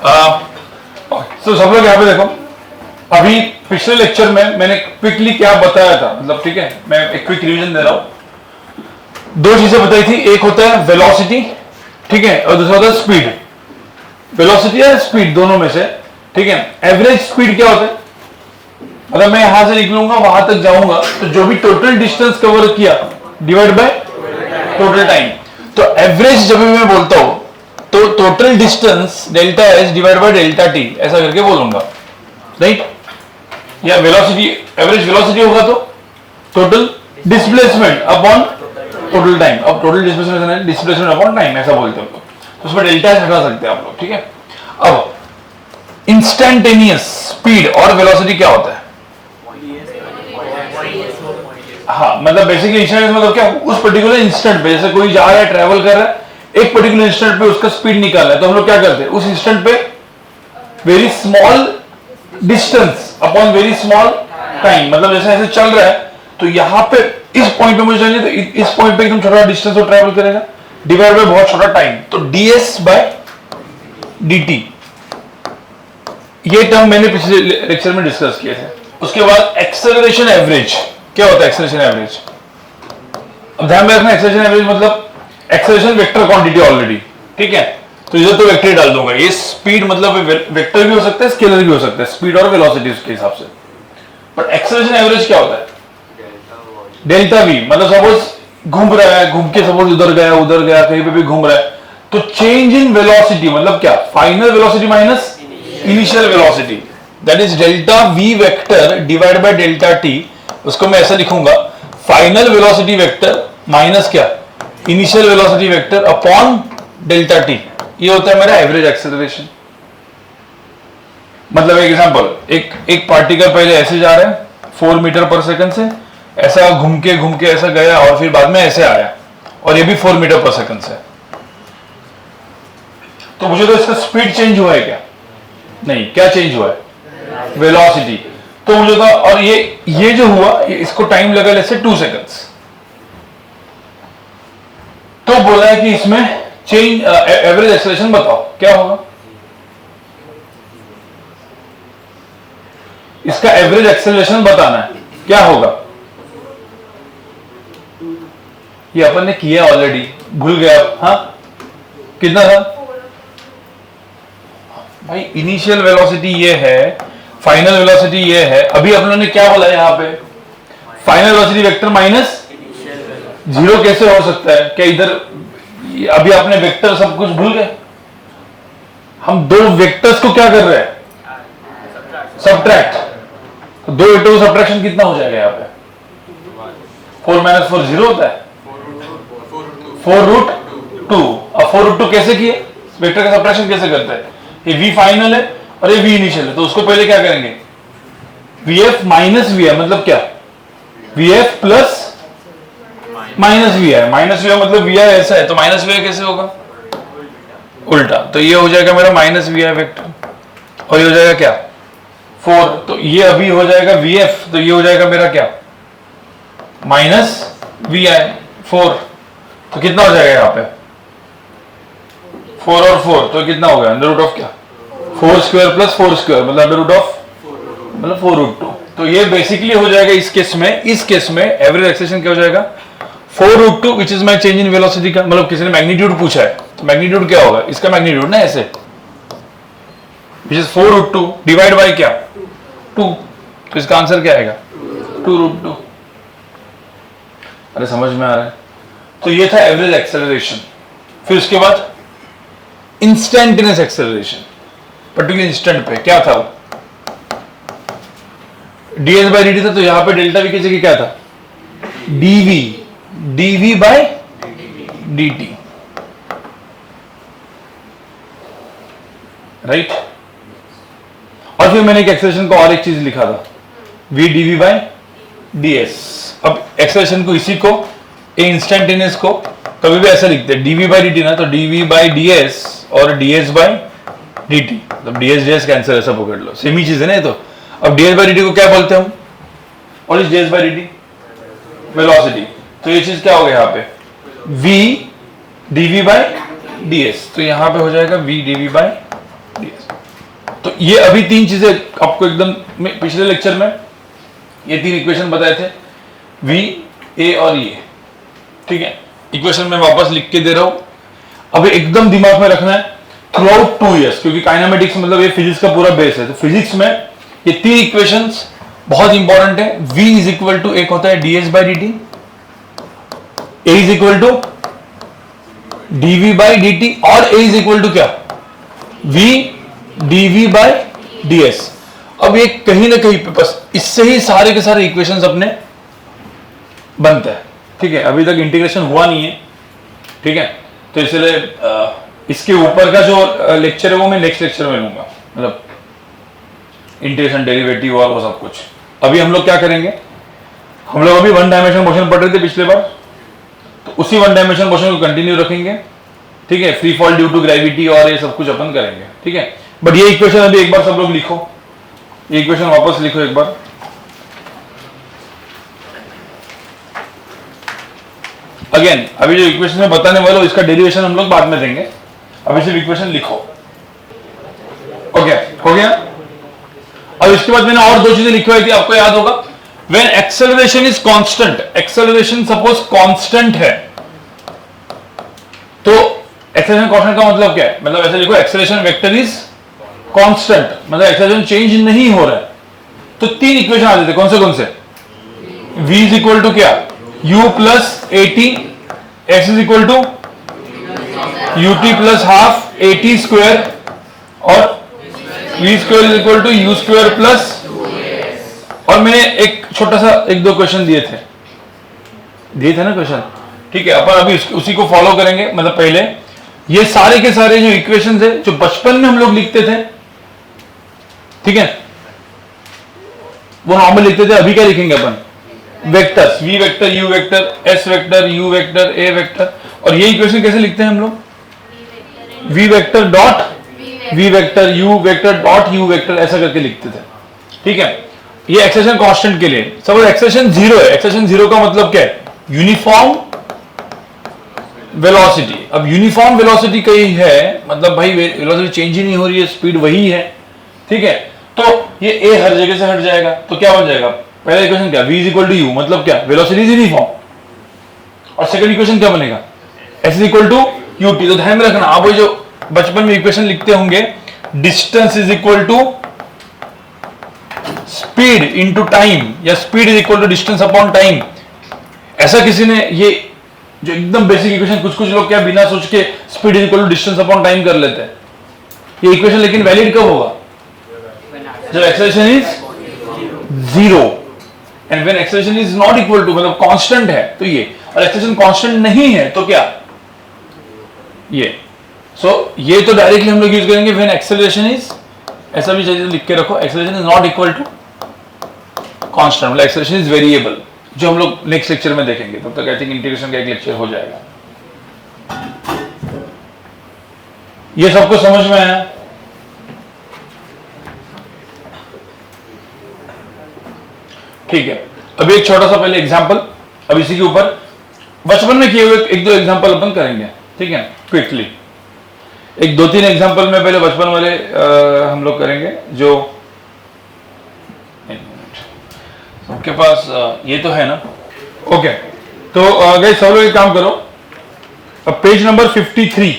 तो सब लोग यहाँ पे देखो, अभी पिछले लेक्चर में मैंने क्विकली क्या बताया था, मतलब ठीक है, मैं एक क्विक रिवीजन दे रहा हूं। दो चीजें बताई थी, एक होता है वेलोसिटी, ठीक है, और दूसरा होता है स्पीड। वेलोसिटी या स्पीड दोनों में से, ठीक है। एवरेज स्पीड क्या होता है, अगर मैं यहां से निकलूंगा वहां तक जाऊंगा तो जो भी टोटल डिस्टेंस कवर किया डिवाइड बाय टोटल टाइम। तो एवरेज जब भी मैं बोलता हूं तो total distance delta H divide by delta T ऐसा करके बोलूंगा, राइट। या वेलोसिटी, एवरेज वेलोसिटी होगा तो total displacement upon total time. अब टोटल डिस्प्लेसमेंट अपॉन टाइम ऐसा बोलते हो तो उसमें डेल्टा एच हटा सकते हैं आप लोग, ठीक है। अब इंस्टैन्टेनियस स्पीड और वेलोसिटी क्या होता है? हाँ, मतलब बेसिकली इंस्टेंट मतलब क्या, उस पर्टिकुलर इंस्टेंट पे, जैसे कोई जा रहा है, ट्रैवल कर रहा है, एक पर्टिकुलर इंस्टेंट पे उसका स्पीड निकालना है, तो हम लोग क्या करते हैं, उस इंस्टेंट पे very small distance upon very small time, मतलब जैसे ऐसे चल रहा है तो यहां पे इस पॉइंट पे मुझे चाहिए तो इस पॉइंट पे एकदम छोटा डिस्टेंस वो ट्रैवल करेगा डिवाइड बाय बहुत छोटा टाइम, तो ds बाय dt। ये टर्म मैंने पिछले लेक्चर में डिस्कस किए थे। उसके बाद एक्सेलरेशन एवरेज क्या होता है? एक्सेलरेशन एवरेज, अब ध्यान में रखना, एक्सेलरेशन एवरेज मतलब एक्सेलरेशन वेक्टर क्वांटिटी ऑलरेडी, ठीक है, तो इधर तो वेक्टर डाल दूंगा। ये स्पीड मतलब वेक्टर भी हो सकता है, स्केलर भी हो सकता है, स्पीड और वेलोसिटी के हिसाब से। बट एक्सेलरेशन एवरेज क्या होता है? डेल्टा वी, मतलब सपोज घूम रहा है, घूम के सपोज उधर गया कहीं पे भी घूम रहा है, तो चेंज इन वेलोसिटी मतलब क्या? Final velocity minus initial velocity, that is delta V vector divide by delta T. उसको मैं ऐसा लिखूंगा, फाइनल वेलोसिटी वेक्टर माइनस क्या? Initial velocity vector upon delta T. ये होता है मेरा एवरेज एक्सेलरेशन। मतलब एक एग्जांपल, एक पार्टिकल पहले ऐसे जा रहा है 4 मीटर पर सेकंड से, ऐसा घूम के ऐसा गया और फिर बाद में ऐसे आया, और ये भी 4 मीटर पर सेकंड से। तो मुझे तो इसका स्पीड चेंज हुआ है क्या? नहीं, क्या चेंज हुआ है? वेलोसिटी। तो मुझे था, और ये जो हुआ इसको टाइम लगा जैसे 2 सेकंड्स, तो बोला है कि इसमें चेंज एवरेज एक्सेलरेशन बताओ क्या होगा। इसका एवरेज एक्सेलरेशन बताना है, क्या होगा? ये अपन ने किया ऑलरेडी, भूल गया। हाँ, कितना था भाई? इनिशियल वेलोसिटी ये है, फाइनल वेलोसिटी ये है। अभी अपन ने क्या बोला यहां पे? फाइनल वेलोसिटी वेक्टर माइनस 0 कैसे हो सकता है? क्या इधर अभी आपने वेक्टर सब कुछ भूल गए? हम दो वेक्टर्स को क्या कर रहे हैं? सब्ट्रैक्ट। तो 2 इंटू सब्ट्रैक्शन कितना हो जाएगा यहाँ पे? 4 - 4 0 होता है, 4√2। अब 4√2 कैसे किए? वेक्टर का सब्ट्रैक्शन कैसे करते हैं? ये v फाइनल है और ये v इनिशियल है, तो उसको पहले क्या करेंगे? vf माइनस vi, मतलब क्या? vf plus minus vi, minus vi मतलब vi ऐसा है तो माइनस vi कैसे होगा? उल्टा। तो ये हो जाएगा मेरा माइनस vi वेक्टर, और ये हो जाएगा क्या? 4। तो ये अभी हो जाएगा vf, तो ये हो जाएगा मेरा क्या? Minus vi 4। तो कितना हो जाएगा यहाँ पे? 4 और 4, तो कितना हो गया? अंडर रूट ऑफ क्या? 4 स्क्वायर प्लस 4 स्क्वायर, मतलब अंडर रूट ऑफ, मतलब 4√2। तो ये बेसिकली हो जाएगा इस केस में एवरेज एक्सेलरेशन क्या हो जाएगा? 4√2 which is my change in velocity का, मतलब किसी ने मैग्नीट्यूड पूछा है तो मैग्नीट्यूड क्या होगा? इसका मैग्नीट्यूड ना ऐसे, विच इज 4√2 डिवाइड बाय क्या? 2। तो इसका आंसर क्या आएगा? 2√2। अरे समझ में आ रहा है? तो ये था एवरेज एक्सेलरेशन। फिर उसके बाद इंस्टैन्टेनियस एक्सेलरेशन, पर्टिकुलर इंस्टेंट पे क्या था? ds बाय dt था, तो यहां पे डेल्टा v की जगह क्या था? dv by dt, right. और फिर मैंने एक एक्सेलरेशन को और एक चीज लिखा था, v dv बाय ds। अब एक्सेलरेशन को, इसी को, इंस्टैन्टेनियस को कभी भी ऐसा लिखते हैं dv बाय dt ना, तो dv बाय ds और ds बाय dt, मतलब ds कैंसिल, ऐसा पकड़ लो, सेम ही चीज है ना ये तो। अब ds बाय dt को क्या बोलते हैं हम? और इस ds बाय dt वेलोसिटी। तो ये चीज क्या हो गया यहाँ पे? v dv बाय ds, तो यहां पे हो जाएगा v dv बाय ds। तो ये अभी तीन चीजें आपको एकदम पिछले लेक्चर में ये तीन इक्वेशन बताए थे, V, A और ये, ठीक है। इक्वेशन में वापस लिख के दे रहा हूं। अभी एकदम दिमाग में रखना है थ्रू आउट 2 years, क्योंकि काइनेमेटिक्स मतलब ये फिजिक्स का पूरा बेस है। तो फिजिक्स में ये तीन इक्वेशंस बहुत इंपॉर्टेंट है। V इज इक्वल टू, एक होता है ds by dt, A is equal to dv by dt, और A इज इक्वल टू क्या, V dv बाई ds। अब ये कहीं ना कहीं पे बस इससे ही सारे के सारे इक्वेशंस अपने बनते हैं, ठीक है। अभी तक इंटीग्रेशन हुआ नहीं है, ठीक है। तो इसलिए इसके ऊपर का जो लेक्चर है वो मैं नेक्स्ट लेक्चर में लूंगा, मतलब इंटीग्रेशन, डेरिवेटिव और वो सब कुछ। अभी हम लोग क्या करेंगे, हम लोग अभी वन डायमेंशन मोशन पढ़ रहे थे पिछले बार, तो उसी वन डायमेंशन मोशन को कंटिन्यू रखेंगे, ठीक है। Free fall due to gravity और ये सब कुछ अपन करेंगे, ठीक है। बट ये इक्वेशन अभी एक बार सब लोग लिखो, ये इक्वेशन वापस लिखो एक बार। अगेन अभी जो इक्वेशन में बताने वाला हूं इसका डेरिवेशन हम लोग बाद में देंगे, अभी सिर्फ इक्वेशन लिखो। ओके, हो गया। अब इसके बाद मैंने और दो चीजें लिखवाई थी, आपको याद होगा। When acceleration is constant, acceleration suppose constant है, तो एक्सेलरेशन कांस्टेंट का मतलब क्या है, मतलब ऐसे लिखो एक्सेलरेशन वेक्टर इज कांस्टेंट, मतलब एक्सेलरेशन चेंज नहीं हो रहा है। तो तीन इक्वेशन आ जाते, कौन से v इज इक्वल टू क्या, u plus a t, x is equal to ut plus half a t square, और v square is equal to u square plus, और मैंने एक छोटा सा एक दो क्वेश्चन दिए थे ना क्वेश्चन, ठीक है। अपन अभी उसी को फॉलो करेंगे। मतलब पहले ये सारे के सारे जो इक्वेशंस है जो बचपन में हम लोग लिखते थे, ठीक है, वो नॉर्मल लिखते थे। अभी क्या लिखेंगे अपन, vectors, v vector, u vector, s vector, u vector, a vector. और ये इक्वेशन कैसे लिखते हैं हम लोग, v vector dot v vector, u vector dot u vector, ऐसा करके लिखते थे, ठीक है। ये एक्सेलरेशन कांस्टेंट के लिए। सपोज एक्सेलरेशन जीरो है, एक्सेलरेशन जीरो का मतलब क्या है, यूनिफॉर्म वेलोसिटी। अब यूनिफॉर्म वेलोसिटी कहीं है, मतलब भाई वेलोसिटी चेंज ही नहीं हो रही है, स्पीड वही है, ठीक है। तो ये a हर जगह से हट जाएगा, तो क्या बन जाएगा, पहला इक्वेशन क्या, v is equal to u, मतलब क्या, वेलोसिटी इज यूनिफॉर्म। और सेकंड इक्वेशन क्या बनेगा, s is equal to ut। तो ध्यान में रखना, आप वो जो बचपन में इक्वेशन लिखते होंगे, distance is equal to speed into time, या speed is equal to distance upon time. ऐसा किसी ने ये जो एकदम बेसिक इक्वेशन, कुछ लोग क्या बिना सोच के speed is equal to distance upon time कर लेते हैं ये इक्वेशन, लेकिन वैलिड कब होगा, जब acceleration is zero, and when acceleration is not equal to, मतलब कांस्टेंट है तो ये, और एक्सेलरेशन कांस्टेंट नहीं है तो क्या, ये। सो ये तो डायरेक्टली हम लोग यूज करेंगे व्हेन एक्सेलरेशन इज, ऐसा भी चीज लिख के रखो, acceleration is not equal to constant, मतलब एक्सेलरेशन इज वेरिएबल, जो हम लोग नेक्स्ट लेक्चर में देखेंगे। तब तक आई थिंक इंटीग्रेशन का एक लेक्चर हो जाएगा। ये सबको समझ में आया, ठीक है। अभी एक छोटा सा पहले एग्जांपल, अब इसी के ऊपर बचपन में किए हुए एक दो एग्जांपल अपन करेंगे, ठीक है, क्विकली। एक दो तीन एग्जांपल में पहले बचपन वाले हम लोग करेंगे, जो आपके पास ये तो है ना, ओके। तो गाइस सब लोग एक काम करो, अब पेज नंबर 53,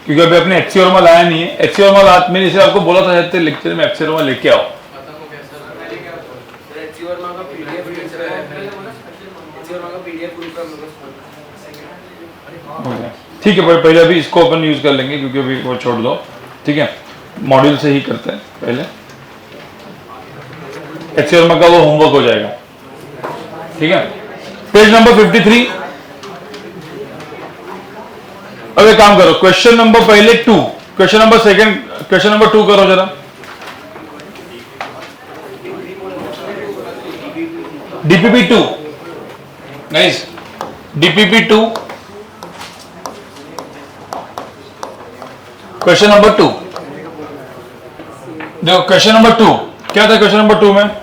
क्योंकि अभी अपने एक्सियोरमा लाया नहीं है। एक्सियोरमा मैंने इसे आपको बोला था लेक्चर में, एक्सियोरमा लेके आओ। ठीक है, पहले अभी इसको अपन यूज कर लेंगे, क्योंकि अभी वो छोड़ दो, ठीक है। मॉड्यूल से ही करते हैं पहले, एक्सियोरमा का वो होमवर्क हो जाएगा, ठीक है। Page number 53। अब एक काम करो, क्वेश्चन नंबर पहले 2, question number second, question number 2 करो जरा। DPP 2, nice, DPP 2, question number 2। देखो क्वेश्चन नंबर 2 क्या था, क्वेश्चन नंबर 2 में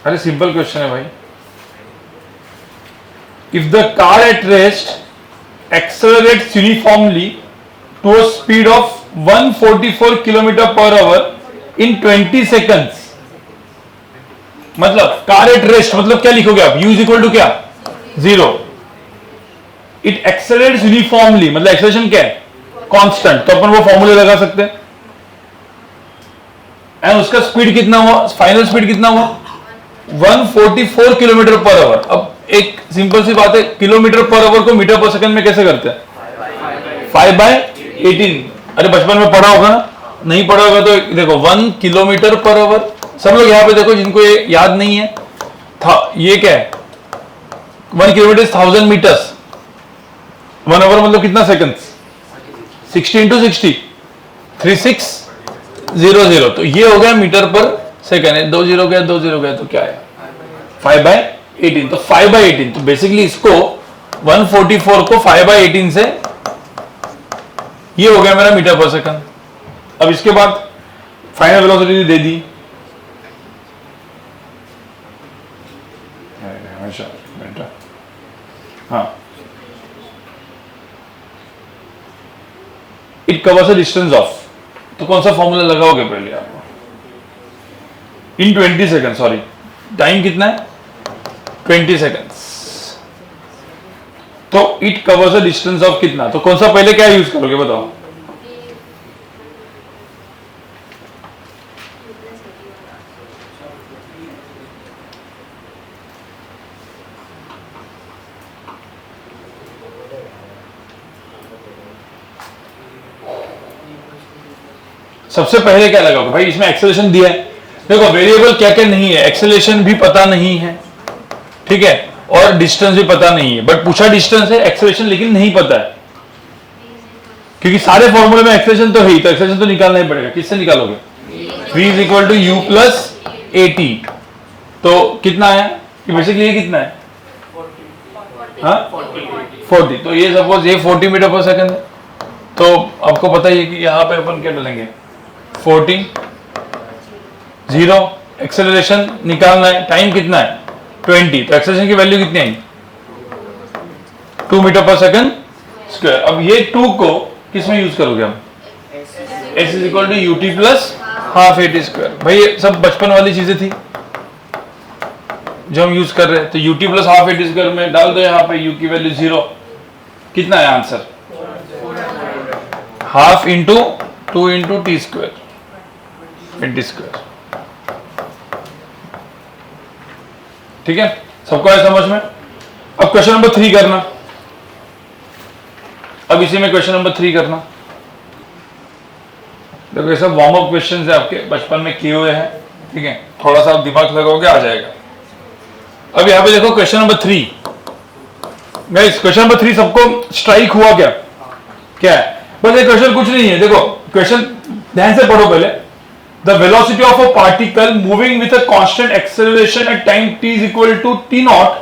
अरे सिंपल क्वेश्चन है भाई, if the car at rest accelerates uniformly to a speed of 144 km per hour in 20 seconds, मतलब कार एट रेस्ट मतलब क्या लिखोगे आप, u इज इक्वल टू क्या, 0. इट एक्सेलरेट्स यूनिफॉर्मली मतलब एक्सेलरेशन क्या है, कांस्टेंट, तो अपन वो फॉर्मूले लगा सकते हैं. एंड उसका स्पीड कितना हुआ, फाइनल स्पीड कितना हुआ, 144 किलोमीटर पर आवर. अब एक सिंपल सी बात है, किलोमीटर पर आवर को मीटर पर सेकंड में कैसे करते हैं, 5/18. अरे बचपन में पढ़ा होगा ना, नहीं पढ़ा होगा तो देखो 1 किलोमीटर पर आवर. सब लोग यहाँ पे देखो जिनको ये याद नहीं है था, ये क्या है, 1 किलोमीटर 1000 मीटर्स, 1 आवर मतलब कितना सेकंड्स, 60 into 60 3600. तो ये हो गया मीटर पर सेकंड. 2 0 गया 2 0 गया तो क्या है, 5/18. तो 5/18, तो बेसिकली इसको 144 को 5/18 से, ये हो गया मेरा मीटर पर सेकंड. अब इसके बाद फाइनल वेलोसिटी दे दी, हमेशा हाँ, it covers a distance of, तो कौन सा फॉर्मूला लगाओगे पहले आप, इन 20 सेकंड, सॉरी टाइम कितना है 20 सेकंड्स. तो it covers a distance of कितना, तो कौन सा पहले क्या यूज करोगे बताओ, सबसे पहले क्या लगाओगे भाई, इसमें एक्सेलरेशन दिया है, देखो वेरिएबल क्या क्या नहीं है, एक्सेलरेशन भी पता नहीं है, ठीक है, और डिस्टेंस भी पता नहीं है, बट पूछा डिस्टेंस है, एक्सेलरेशन लेकिन नहीं पता है, क्योंकि सारे फॉर्मूले में एक्सेलरेशन तो है ही, तो एक्सेलरेशन तो निकालना ही पड़ेगा. किससे निकालोगे, v is equal to u plus a t. तो कितना है, कि बेसिकली ये कितना है, हाँ 40. तो ये सपोज ये 40 मीटर पर सेकंड है, तो आपको पता ही है कि यहाँ पे अपन क्या डालेंगे, 40 0. एक्सेलरेशन निकालना है, टाइम कितना है 20, तो एक्सेलरेशन की वैल्यू कितनी आई, 2 मीटर पर सेकंड स्क्वायर. अब ये 2 को किस में यूज करोगे हम, s is equal to u t plus half a t square. भाई ये सब बचपन वाली चीजें थी जो हम यूज कर रहे हैं. तो you t plus half a t square में डाल दो, यहाँ पे u की वैल्यू 0, कितना है answer, half into 2 into T square, 20 square. ठीक है, सबको है समझ में. अब क्वेश्चन नंबर 3 करना, अब इसी में क्वेश्चन नंबर 3 करना. देखो ये सब वार्म अप क्वेश्चन है, आपके बचपन में किए हुए हैं, ठीक है, थोड़ा सा आप दिमाग लगाओगे आ जाएगा. अब यहाँ पे देखो question number 3, guys question number 3 सबको स्ट्राइक हुआ क्या, क्या है, बस ये क्वेश्चन कुछ नहीं है. देखो क्वेश्चन ध्यान से पढ़ो पहले. The velocity of a particle moving with a constant acceleration at time t is equal to t naught.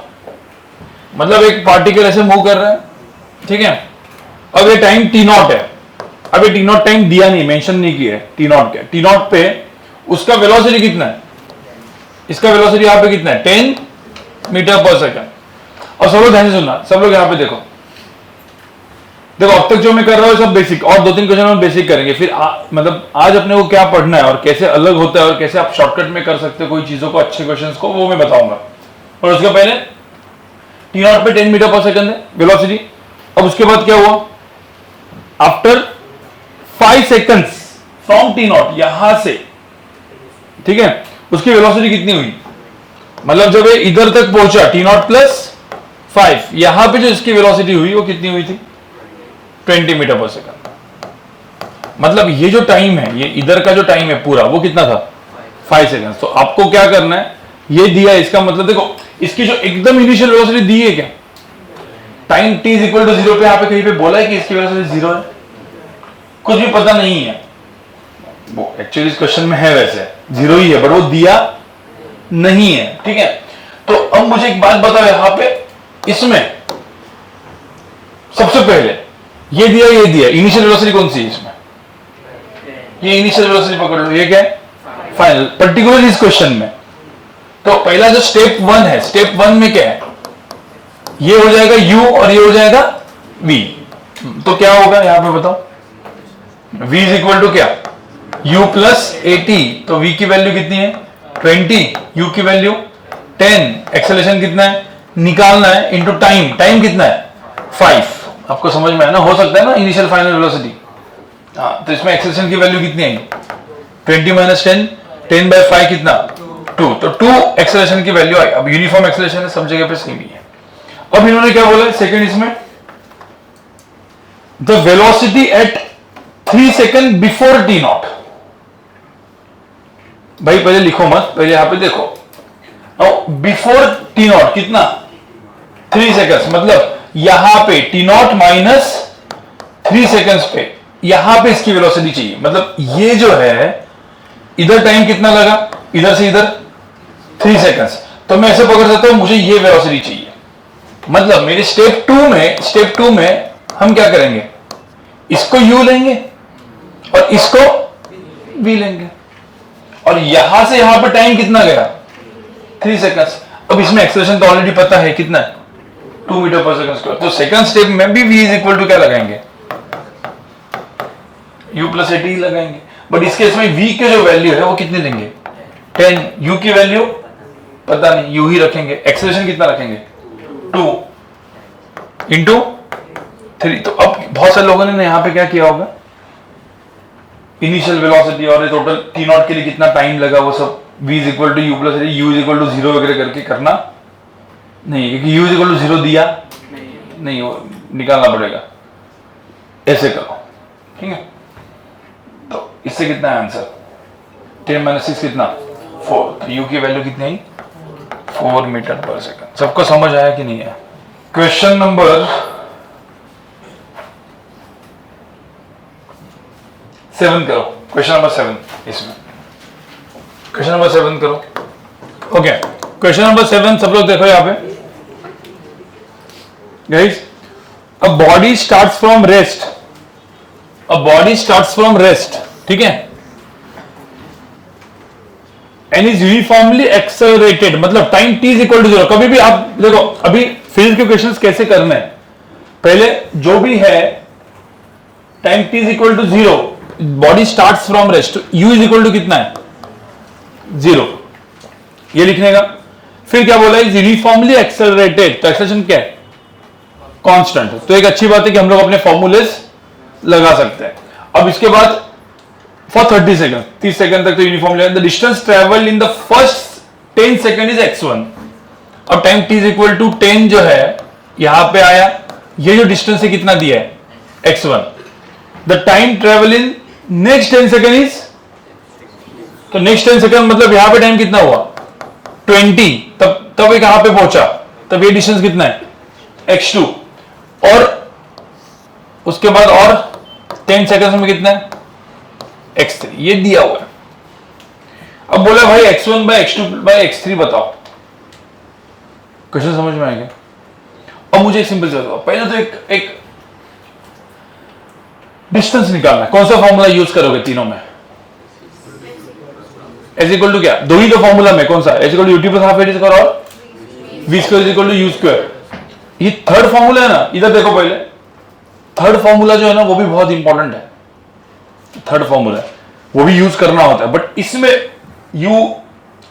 मतलब एक पार्टिकल ऐसे मूव कर रहा है, ठीक है, अब ये टाइम t नॉट है. अब ये t नॉट टाइम दिया नहीं, मेंशन नहीं किया है t नॉट क्या, t नॉट पे उसका वेलोसिटी कितना है, इसका वेलोसिटी यहाँ पे कितना है 10 मीटर पर सेकंड. और सब लोग ध्यान से सुनना, सब लोग यहाँ पे देखो, देखो अब तक जो मैं कर रहा हूँ सब बेसिक, और 2-3 क्वेश्चन हम बेसिक करेंगे. फिर मतलब आज अपने को क्या पढ़ना है और कैसे अलग होता है और कैसे आप शॉर्टकट में कर सकते हो कोई चीजों को, अच्छे क्वेश्चंस को, वो मैं बताऊंगा. और उसके पहले टी नॉट पे 10 मीटर पर सेकंड है वेलोसिटी. अब उसके बाद क्या हुआ, after 5 seconds from T not, यहां से, ठीक है, उसकी वेलोसिटी कितनी हुई, मतलब जब ये इधर तक पहुंचा टी नॉट प्लस 5, यहां पे जो इसकी वेलोसिटी हुई वो कितनी हुई थी 20 मीटर पर सेकंड. मतलब ये जो टाइम है, ये इधर का जो टाइम है पूरा, वो कितना था 5 सेकंड. तो आपको क्या करना है, ये दिया है, इसका मतलब देखो इसकी जो एकदम इनिशियल वेलोसिटी दी है क्या, time t is equal to 0 पे, यहाँ पे कहीं पे बोला है कि इसकी वेलोसिटी 0 है, कुछ भी पता नहीं है. वो एक्चुअली इस क्वेश्चन में है वैसे 0 ही है, बट वो दिया नहीं है, ठीक है. तो अब मुझे एक बात बताओ, यहाँ पे इसमें सबसे पहले ये दिया इनिशियल वेलोसिटी कौन सी है इसमें, ये इनिशियल वेलोसिटी पकड़ लो, ये क्या है फाइनल, पर्टिकुलर इस क्वेश्चन में. तो पहला जो स्टेप 1 है, स्टेप 1 में क्या है, ये हो जाएगा u और ये हो जाएगा v। तो क्या होगा यहां पे बताओ, v इज इक्वल टू क्या, u प्लस 80। तो v की वैल्यू कितनी है 20, u की वैल्यू 10, एक्सेलरेशन कितना है निकालना है इनटू टाइम, टाइम कितना है 5। आपको समझ में आया ना, हो सकता है ना इनिशियल फाइनल वेलोसिटी। हाँ, तो इसमें एक्सेलरेशन की वैल्यू कितनी आई 20 माइनस 10, 10 बाय 5 कितना 2, तो 2 एक्सेलरेशन की वैल्यू आई। अब यूनिफॉर्म एक्सेलरेशन है, सब जगह पे सेम ही है। अब इन्होंने क्या बोला सेकंड इसमें, the velocity at 3 second before T not. भाई पहले लिखो मत, पहले यहां पे देखो, बिफोर टी नॉट कितना 3 सेकंड्स, मतलब यहां पे टी नॉट माइनस 3 सेकंड्स पे यहां पे इसकी वेलोसिटी चाहिए। मतलब ये जो है इधर टाइम कितना लगा, इधर से इधर 3 सेकंड्स, तो मैं ऐसे पकड़ सकता हूं मुझे ये वेलोसिटी चाहिए। मतलब मेरे स्टेप टू में हम क्या करेंगे, इसको u लेंगे और इसको v लेंगे, और यहां से यहां पर टाइम कितना गया 3 सेकंड्स। अब इसमें एक्सेलरेशन तो ऑलरेडी पता है कितना है 2 मीटर पर सेकंड स्क्वायर। तो सेकंड स्टेप में भी v इज इक्वल टू क्या लगाएंगे, u प्लस 80 लगाएंगे। बट इस केस में v के जो वैल्यू है वो कितनी लेंगे 10, u की वैल्यू पता नहीं, u ही रखेंगे। एक्सेलरेशन कितना रखेंगे 2 इंटू 3। तो अब बहुत सारे लोगों ने यहां पे क्या किया होगा, इनिशियल वेलोसिटी और टोटल टी नॉट के लिए कितना टाइम लगा वो सब v is equal to u plus u is equal to 0 वगैरह करके करना नहीं, क्योंकि u इज इक्वल टू 0 दिया नहीं, वो निकालना पड़ेगा। ऐसे करो, ठीक है। तो इससे कितना है आंसर 10 माइनस 6 कितना 4। तो u की वैल्यू कितनी आई 4 मीटर पर सेकंड। सबको समझ आया कि नहीं है? क्वेश्चन नंबर 7 करो, क्वेश्चन नंबर 7 इसमें, क्वेश्चन नंबर 7 करो। ओके, क्वेश्चन नंबर 7 सब लोग देखो यहां पे guys. A body starts from rest, a body starts from rest, ठीक है, एंड इज यूनिफॉर्मली एक्सेलरेटेड, मतलब time t is equal to 0। कभी भी आप देखो, अभी फिजिक्स के क्वेश्चंस कैसे करने हैं, पहले जो भी है time t is equal to 0, body starts from rest, u is equal to कितना है 0, ये लिखने का। फिर क्या बोला, इज यूनिफॉर्मली एक्सेलरेटेड, तो एक्सेलरेशन क्या है कांस्टेंट। तो एक अच्छी बात है कि हम लोग अपने फॉर्मूलेस लगा सकते हैं। अब इसके बाद फॉर 30 सेकंड, 30 सेकंड तक तो uniformly, the distance travel in the first 10 second is x1। अब time t is equal to 10 जो है यहां पे आया, ये जो डिस्टेंस है कितना दिया है x1। The time travel in next 10 second is, तो नेक्स्ट 10 सेकंड मतलब यहां पे टाइम कितना हुआ 20, तब ये कहां पे पहुंचा, तब ये डिस्टेंस कितना है x2, और उसके बाद और 10 सेकंड में कितना है x3, ये दिया हुआ है। अब बोला भाई x1 bye x2 bye x3 बताओ, क्वेश्चन समझ में आएगा। अब मुझे एक सिंपल सा बताओ, पहले तो एक डिस्टेंस निकालना है। कौन सा फॉर्मूला यूज करोगे तीनों में, एज इक्वल टू क्या, दो ही तो फॉर्मूला में, कौन सा, s equal to u t plus half a t square और v square is equal to u square. ये थर्ड फॉर्मूला है ना, इधर देखो पहले, थर्ड फॉर्मूला जो है ना वो भी बहुत इंपॉर्टेंट है। थर्ड फॉर्मूला वो भी यूज करना होता है, बट इसमें यू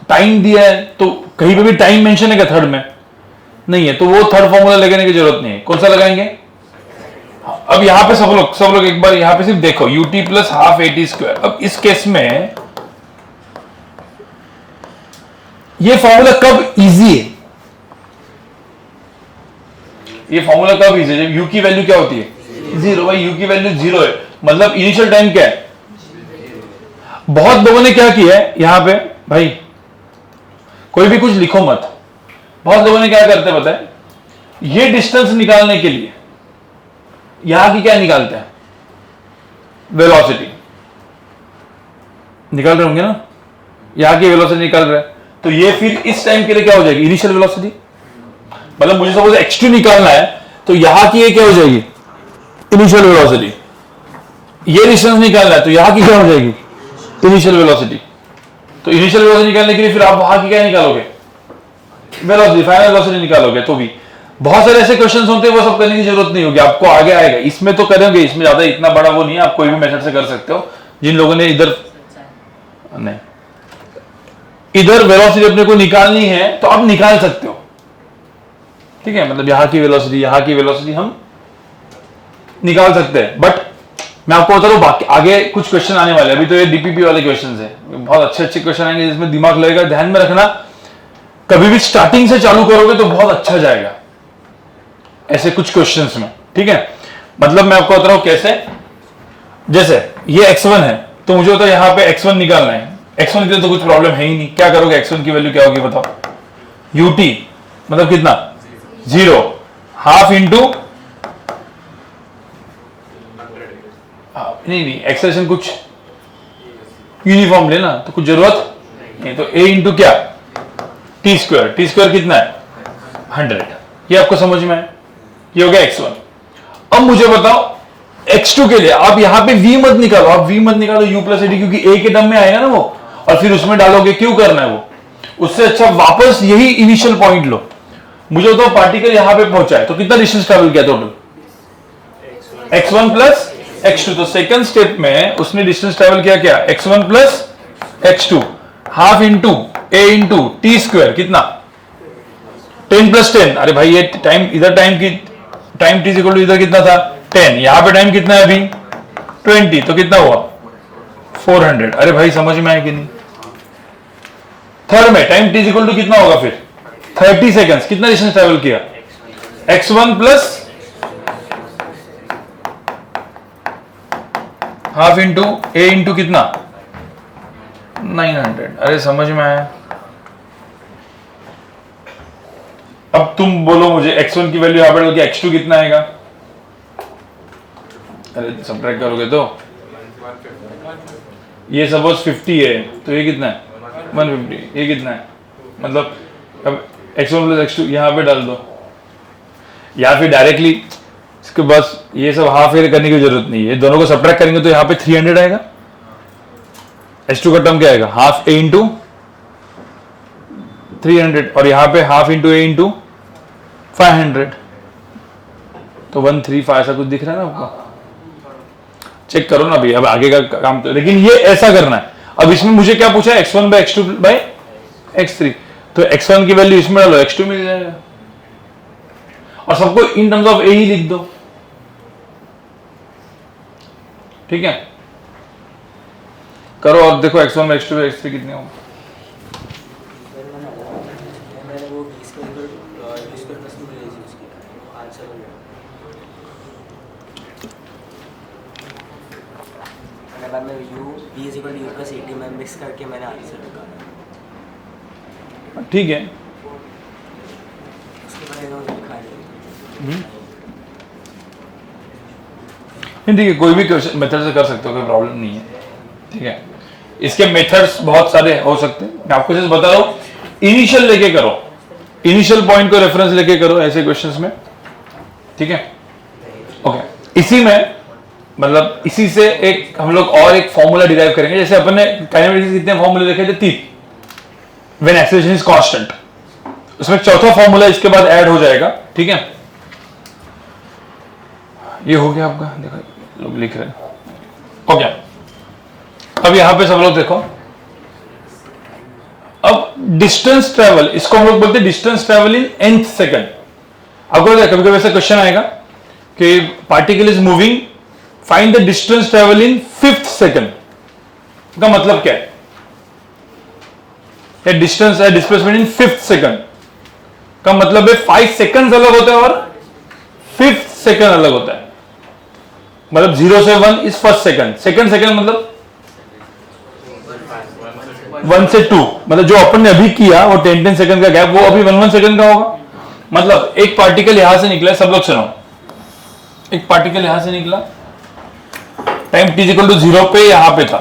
टाइम दिया है तो कहीं पे भी टाइम मेंशन है क्या थर्ड में, नहीं है, तो वो थर्ड फॉर्मूला लगाने की जरूरत नहीं है। कौन सा लगाएंगे, अब यहां पे सब लोग एक बार यहां पे सिर्फ देखो, UT plus half a t square. अब इस केस में ये फॉर्मूला कब इजी है, ये फॉर्मूला कब इजी है, जब यू की वैल्यू क्या होती है 0। भाई यू की वैल्यू 0 है, मतलब इनिशियल टाइम क्या है। बहुत लोगों ने क्या किया है यहां पे, भाई कोई भी कुछ लिखो मत, बहुत लोगों ने क्या करते हैं पता है, ये डिस्टेंस निकालने के लिए यहां की क्या निकालते हैं वेलोसिटी, निकाल रहे होंगे ना, यहां की वेलोसिटी निकाल रहे हैं, तो ये फिर इस टाइम के लिए क्या हो जाएगी इनिशियल वेलोसिटी। मतलब मुझे सपोज x2 निकालना है, तो यहां की ये क्या हो जाएगी इनिशियल वेलोसिटी, ये डिस्टेंस निकालना है तो यहां की क्या हो जाएगी इनिशियल वेलोसिटी। तो इनिशियल वेलोसिटी निकालने के लिए फिर आप वहां की क्या निकालोगे वेलोसिटी, फाइनल वेलोसिटी निकालोगे। तो भी बहुत सारे ऐसे क्वेश्चंस होते हैं, वो सब करने की जरूरत नहीं होगी, आपको आगे आएगा। इसमें तो करेंगे, इसमें ज्यादा इतना बड़ा वो नहीं है, आप कोई भी मेथड से कर सकते हो। जिन लोगों ने इधर नहीं, इधर वेलोसिटी अपने को निकालनी है तो आप निकाल सकते हो, ठीक है। मतलब यहां की वेलोसिटी, यहां की वेलोसिटी हम निकाल सकते हैं। बट मैं आपको बता रहा हूं, बाकी आगे कुछ क्वेश्चन आने वाले हैं। अभी तो ये डीपीपी वाले क्वेश्चन है, बहुत अच्छे अच्छे क्वेश्चन आएंगे जिसमें दिमाग लगेगा। ध्यान में रखना, कभी भी स्टार्टिंग से चालू करोगे तो बहुत अच्छा जाएगा ऐसे कुछ क्वेश्चंस में, ठीक है। मतलब मैं आपको बता रहा हूं कैसे, जैसे ये x1 है तो मुझे होता है यहां पे x1 निकालना है। x1 के लिए तो कुछ प्रॉब्लम है ही नहीं, क्या करोगे, x1 की वैल्यू क्या होगी बताओ, ut मतलब कितना, 0, हाफ इंटू, नहीं एक्सप्रेशन कुछ यूनिफॉर्म लेना तो कुछ जरूरत नहीं, तो a इंटू क्या, टी स्क्वायर कितना है 100। ये आपको समझ में है, ये हो गया x1। अब मुझे बताओ x2 के लिए आप यहां पे v मत निकालो, आप v मत निकालो u प्लस एडी, क्योंकि a के टर्म में आएगा ना वो, और फिर उसमें डालोगे, क्यों करना है वो, उससे अच्छा वापस यही इनिशियल पॉइंट लो। मुझे बताओ पार्टिकल यहां पे पहुंचा है तो कितना डिस्टेंस ट्रेवल किया टोटल, x1 प्लस x2। तो सेकंड स्टेप में उसने डिस्टेंस ट्रेवल किया क्या, x1 plus x2, half into a into T square कितना 10 प्लस 10। अरे भाई ये टाइम, इधर टाइम की टाइम t इक्वल टू इधर कितना था 10, यहां पे टाइम कितना है अभी 20, तो कितना हुआ 400। अरे भाई समझ में आया कि नहीं। थर्ड में टाइम t इक्वल टू कितना होगा फिर 30 सेकंड्स, कितना डिस्टेंस ट्रेवल किया, x1 plus half into a into कितना 900। अरे समझ में आया। अब तुम बोलो मुझे x1 की वैल्यू यहां पर x2 कितना आएगा, अरे सब्ट्रैक्ट करोगे तो ये सपोज 50 है तो ये कितना है 150, ये कितना है, मतलब अब x1 प्लस x2 यहां पे डाल दो, या फिर डायरेक्टली इसके बस ये सब हाफ एयर करने की जरूरत नहीं है, दोनों को सब्ट्रैक्ट करेंगे तो यहाँ पे 300 आएगा। h2 का टर्म क्या आएगा, हाफ a इंटू 300, और यहाँ पे हाफ इंटू a इंटू 500, तो 135 ऐसा कुछ दिख रहा है ना आपको, चेक करो ना अभी। अब आगे का काम तो, लेकिन ये ऐसा करना है। अब इसमें मुझे क्या पूछा है, x1 by x2 by x3, तो x1 की वैल्यू इसमें डालो, x2 मिल जाएगा, और सबको इन टर्म्स ऑफ a ही लिख दो, ठीक है। करो और देखो x1 by x2 by x3 कितने होंगे। मैं u b is equal to u plus 80 में मिक्स करके मैंने आंसर निकाला, ठीक है। उसके बाद इन्होंने लिखा है नहीं ठीक है, कोई भी क्वेश्चन मेथड से कर सकते हो, कोई प्रॉब्लम नहीं है, ठीक है। इसके मेथड्स बहुत सारे हो सकते हैं, मैं आपको जैसे बता रहा हूँ, इनिशियल लेके करो, इनिशियल पॉइंट को रेफरेंस लेके करो ऐसे क्वेश्चंस में, ठीक है। ओके, इसी में मतलब इसी से एक हम लोग और एक फॉर्मूला डिराइव करेंगे, जैसे अपन ने काइनेमेटिक्स के कितने फॉर्मूले देखे थे, 3, व्हेन एक्सेलरेशन इज कांस्टेंट, उसमें चौथा फॉर्मूला इसके बाद ऐड हो जाएगा, ठीक है। ये हो गया आपका, देखो लोग लिख रहे हैं, ओके। अब यहां पे सब लोग देखो, अब डिस्टेंस ट्रेवल, इसको हम लोग बोलते हैं distance travel in nth second. आपको कभी कभी ऐसा क्वेश्चन आएगा कि particle is moving, find the distance travel in 5th second, का मतलब क्या है, या डिस्टेंस है डिस्प्लेसमेंट इन 5th सेकंड का मतलब है 5 सेकंड्स अलग होता है और 5th सेकंड अलग होता है। मतलब 0 से 1 is first second, second second मतलब 1 से 2, मतलब जो अपन ने अभी किया वो 10 सेकंड का गैप, वो अभी 1 सेकंड का होगा। मतलब एक पार्टिकल यहां से निकला, सब लोग सुनो, एक पार्टिकल यहां से निकला, टाइम t इक्वल टू 0 पे यहां पे था,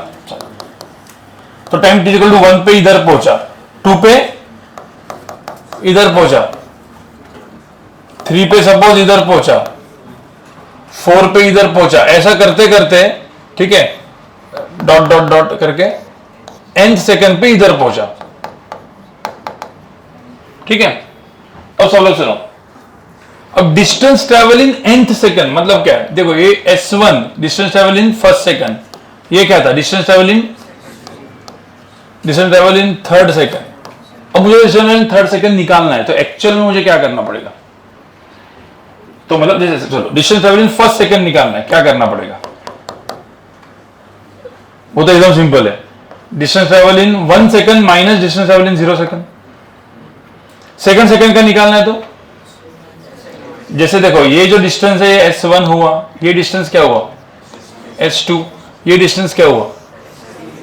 तो टाइम t इक्वल टू 1 पे इधर पहुंचा, 2 पे इधर पहुंचा, 3 पे सपोज इधर पहुंचा, 4 पे इधर पहुंचा, ऐसा करते करते, ठीक है, डॉट डॉट डॉट करके nth सेकंड पे इधर पहुंचा, ठीक है। अब सब लोग सुनो, अब distance travel in nth second मतलब क्या है? देखो ये s1 distance travel in first second, ये क्या था? Distance travel in third second. अब मुझे distance travel in third second निकालना है, तो एक्चुअल में मुझे क्या करना पड़ेगा? तो मतलब जैसे चलो distance travel in first second निकालना है, क्या करना पड़ेगा? वो तो एकदम सिंपल है, डिस्टेंस ट्रेवल इन 1 सेकंड माइनस डिस्टेंस ट्रेवल इन 0 सेकंड। सेकंड सेकंड का निकालना है, तो जैसे देखो ये जो डिस्टेंस है ये s1 हुआ, ये डिस्टेंस क्या हुआ? s2, ये डिस्टेंस क्या हुआ?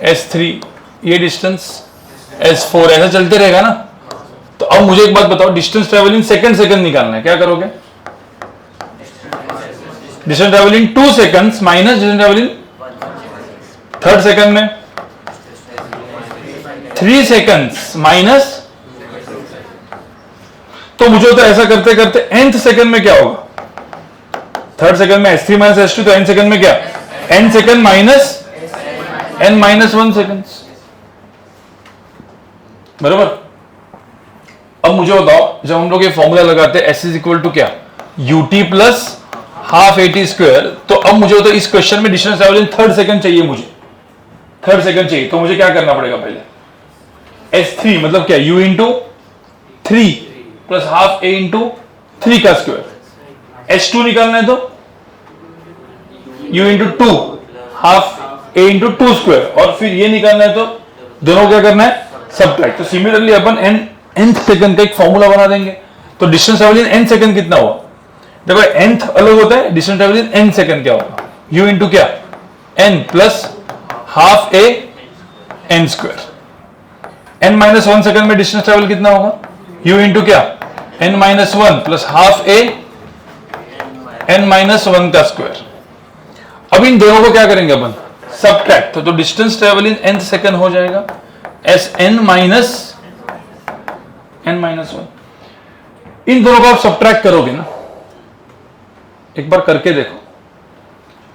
s3, ये डिस्टेंस s4, ऐसा चलते रहेगा ना। तो अब मुझे एक बात बताओ, distance travel in second second निकालना है, क्या करोगे? Distance travel in 2 seconds minus distance travel in third second में 3 सेकंड्स माइनस, तो मुझे तो ऐसा करते करते nth सेकंड में क्या होगा? थर्ड सेकंड में s3 माइनस s2, तो n सेकंड में क्या? n second minus n minus 1 second, बराबर। अब मुझे बताओ, जब हम लोग ये फॉर्मूला लगाते हैं s इज इक्वल टू क्या? ut plus half at square, तो अब मुझे बताओ इस क्वेश्चन में distance travel in third second चाहिए, मुझे थर्ड सेकंड चाहिए, तो मुझे क्या करना पड़ेगा? पहले s3 मतलब क्या? u into 3 plus half a into 3 का स्क्वायर। s2 निकालना है तो u into 2 half a into 2 square, और फिर ये निकालना है तो दोनों क्या करना है? सबट्रैक्ट। तो सिमिलरली अपन nth सेकंड का एक फॉर्मूला बना देंगे। तो डिस्टेंस ट्रेवल इन n सेकंड कितना हुआ? देखो nth अलग होता है, डिस्टेंस ट्रेवल इन n सेकंड क्या होगा? u इंटू क्या? n plus half a n square. n minus 1 second में डिस्टेंस ट्रेवल कितना होगा? u इंटू क्या? n minus 1 plus half a n minus 1 का स्क्वायर। अब इन दोनों को क्या करेंगे अपन? सबट्रैक्ट। तो distance travel in nth second हो जाएगा sn माइनस n माइनस 1। इन दोनों को आप सबट्रैक्ट करोगे ना, एक बार करके देखो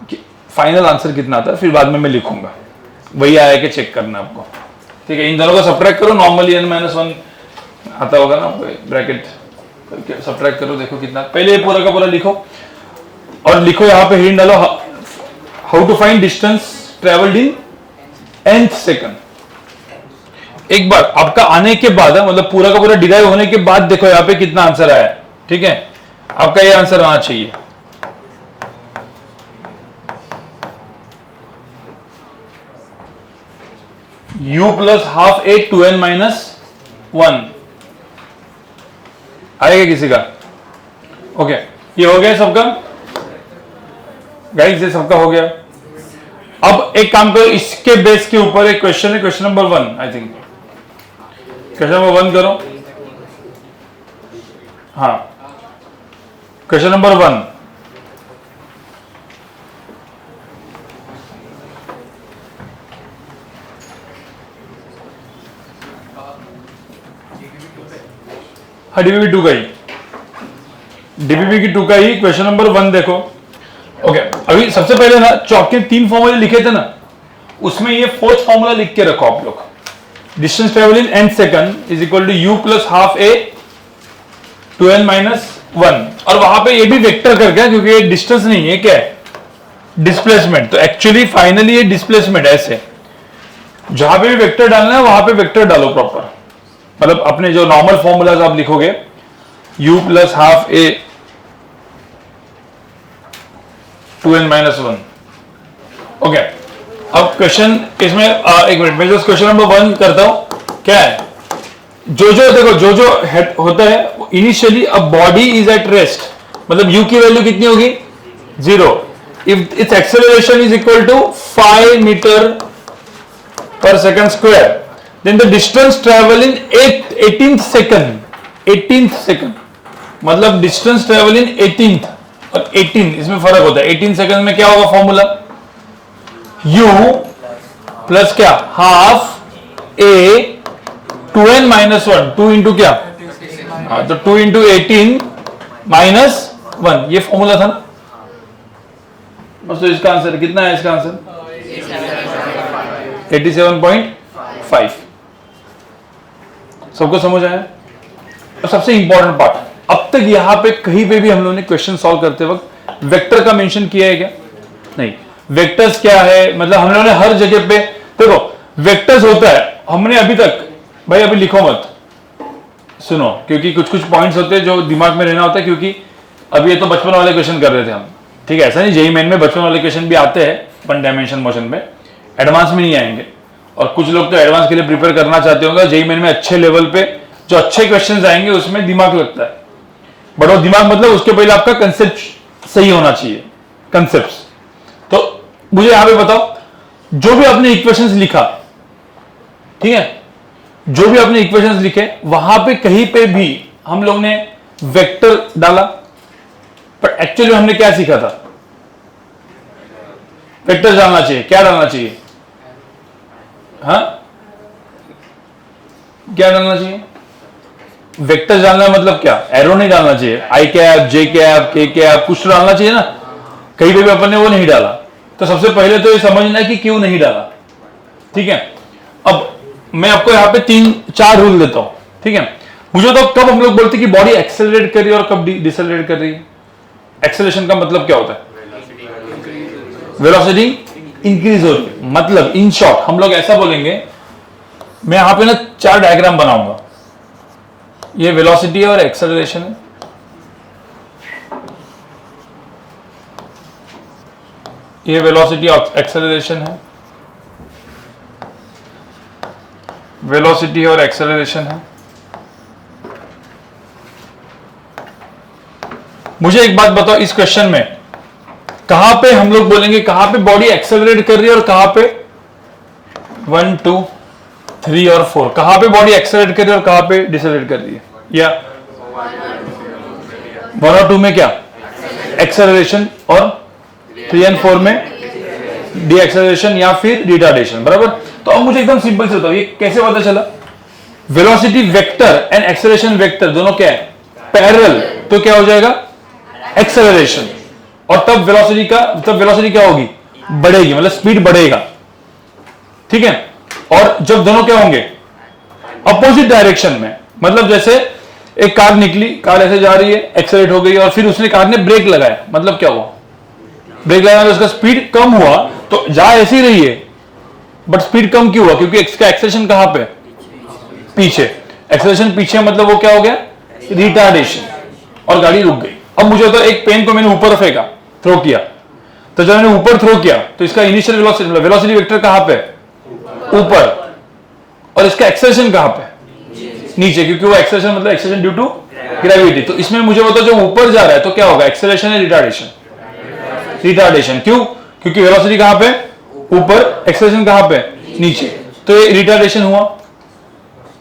कि फाइनल आंसर कितना आता है, फिर बाद में मैं लिखूंगा, वही आया कि चेक करना आपको, ठीक है। इन दोनों को सबट्रैक्ट करो, नॉर्मली n माइनस 1 आता होगा ना, ब्रैकेट करके सबट्रैक्ट करो, देखो कितना। पहले ये पूरा का पूरा लिखो और लिखो यहाँ पे हिंट डालो, how to find distance travelled in nth second. एक बार आपका आने के बाद, मतलब पूरा का पूरा डिराइव होने के बाद देखो यहाँ पे कितना आंसर आया है, ठीक है। आपका ये आंसर आना चाहिए, u plus half a 2n minus 1 आएगा किसी का? ओके, ये हो गया सबका गाइस, ये सबका हो गया। अब एक काम करो, इसके बेस के ऊपर एक क्वेश्चन है, question number 1, I think question number 1 करो। हाँ, क्वेश्चन नंबर 1, हाँ डीबीबी 2 का ही, डीबीबी की 2 का ही क्वेश्चन नंबर 1 देखो। ओके, अभी सबसे पहले ना चौक के 3 फॉर्मूले लिखे थे ना, उसमें ये 4th फॉर्मूला लिख के रखो आप लोग। Distance travel in nth second is equal to u plus half a 2n minus 1, और वहां पे ये भी वेक्टर करके है, क्योंकि ये डिस्टेंस नहीं है, क्या है? डिस्प्लेसमेंट। तो एक्चुअली फाइनली ये डिस्प्लेसमेंट ऐसे, जहां पे भी वेक्टर डालना है वहां पे वेक्टर डालो प्रॉपर, मतलब अपने जो नॉर्मल फॉर्मूलाज आप लिखोगे, u plus half a 2n minus 1। Okay, अब क्वेश्चन इसमें एक मिनट, मैं जो क्वेश्चन नंबर 1 करता हूं, क्या है? जो देखो जो होता है initially, a body is at rest, मतलब u की वैल्यू कितनी होगी? 0। If its acceleration is equal to 5 meter per second square, then the distance travel in 18th second, मतलब distance travel in 18th और 18 इसमें फर्क होता है। 18 सेकंड में क्या होगा फॉर्मूला? u प्लस क्या? Half a 2n minus 1, 2 into क्या? हाँ, तो 2 इंटू 18 माइनस 1, ये फॉर्मूला था ना। बस, तो इसका आंसर कितना है? इसका आंसर 87.5। सबको समझ आया? और सबसे इंपॉर्टेंट पार्ट, अब तक यहां पे कहीं पे भी हम लोगों ने क्वेश्चन सॉल्व करते वक्त वेक्टर का मेंशन किया है क्या? नहीं। वेक्टर्स क्या है, मतलब हम लोगों ने हर जगह पे देखो वेक्टर्स होता है, हमने अभी तक, भाई अभी लिखो मत, सुनो, क्योंकि कुछ कुछ पॉइंट्स होते हैं जो दिमाग में रहना होता है, क्योंकि अभी ये तो बचपन वाले क्वेश्चन कर रहे थे हम, ठीक है, ऐसा नहीं, जेईई मेन में बचपन वाले क्वेश्चन भी आते हैं वन डायमेंशन मोशन में, एडवांस में नहीं आएंगे। और कुछ लोग तो एडवांस के लिए प्रिपेयर करना चाहते होंगे, जेईई मेन में अच्छे लेवल पे जो अच्छे क्वेश्चंस आएंगे उसमें दिमाग लगता है, बट वो दिमाग मतलब उसके पहले आपका कंसेप्ट सही होना चाहिए, कंसेप्ट। तो मुझे यहां पे बताओ, जो भी आपने इक्वेशंस लिखा, ठीक है, जो भी आपने इक्वेशंस लिखे वहां पे कहीं पे भी हम लोग ने वेक्टर डाला, पर एक्चुअली हमने क्या सीखा था? वेक्टर डालना चाहिए, क्या डालना चाहिए? हाँ, क्या डालना चाहिए? वेक्टर डालना मतलब क्या? एरो नहीं डालना चाहिए, आई कैप, जे कैप, के कैप, कुछ डालना चाहिए ना। कहीं पे भी अपन ने वो नहीं डाला, तो सबसे पहले तो ये समझना है कि क्यों नहीं डाला, ठीक है। अब मैं आपको यहां पे 3-4 रूल देता हूं, ठीक है। मुझे तो कब हम लोग बोलते हैं कि बॉडी एक्सेलरेट कर रही है और कब डिसेलरेट कर रही है? एक्सेलरेशन का मतलब क्या होता है? वेलोसिटी इंक्रीज हो रही है, मतलब इन शॉर्ट हम लोग ऐसा बोलेंगे, मैं यहां पे ना 4 डायग्राम बनाऊंगा, ये वेलोसिटी और एक्सेलरेशन है, ये वेलोसिटी और एक्सेलरेशन है, वेलोसिटी और एक्सेलरेशन है। मुझे एक बात बताओ, इस क्वेश्चन में कहां पे हम लोग बोलेंगे कहां पे बॉडी एक्सेलरेट कर रही है और कहां पे 1, 2, 3 और 4, कहां पे बॉडी एक्सेलरेट कर रही है और कहां पे डिसेलरेट कर रही है? या 1 और 2 में क्या एक्सेलरेशन और 3 और 4 में डी एक्सेलरेशन या फिर रिटार्डेशन, बराबर। तो अब मुझे एकदम सिंपल से बताओ, ये कैसे पता चला? Velocity vector and acceleration vector दोनों क्या है? पैरेलल, तो क्या हो जाएगा? एक्सेलरेशन। और तब वेलोसिटी क्या होगी? बढ़ेगी, मतलब स्पीड बढ़ेगा, ठीक है। और जब दोनों क्या होंगे? अपोजिट डायरेक्शन में, मतलब जैसे एक कार निकली, कार ऐसे जा रही है, एक्सेलरेट हो गई, और फिर उसने कार ने ब्रेक लगाया, मतलब क्या हुआ? ब्रेक लगाने उसका स्पीड कम हुआ, तो जा ऐसी रही है बट स्पीड कम क्यों हुआ? क्योंकि इसका एक्सेलरेशन कहां पे? पीछे। एक्सेलरेशन पीछे मतलब वो क्या हो गया? रिटार्डेशन, और गाड़ी रुक गई। अब मुझे तो एक पेन को मैंने ऊपर फेंका, थ्रो किया, तो जब मैंने ऊपर थ्रो किया तो इसका इनिशियल वेलोसिटी वेक्टर कहां पे? ऊपर। और इसका एक्सेलरेशन कहां पे? नीचे, क्योंकि वो एक्सेलरेशन मतलब एक्सेलरेशन ड्यू टू ग्रेविटी। तो इसमें मुझे बताओ, जो ऊपर जा रहा है तो क्या होगा? एक्सेलरेशन है रिटार्डेशन? रिटार्डेशन। क्यों? क्योंकि वेलोसिटी कहां पे? ऊपर, एक्सेलरेशन कहां पे? नीचे, तो ये रिटार्डेशन हुआ।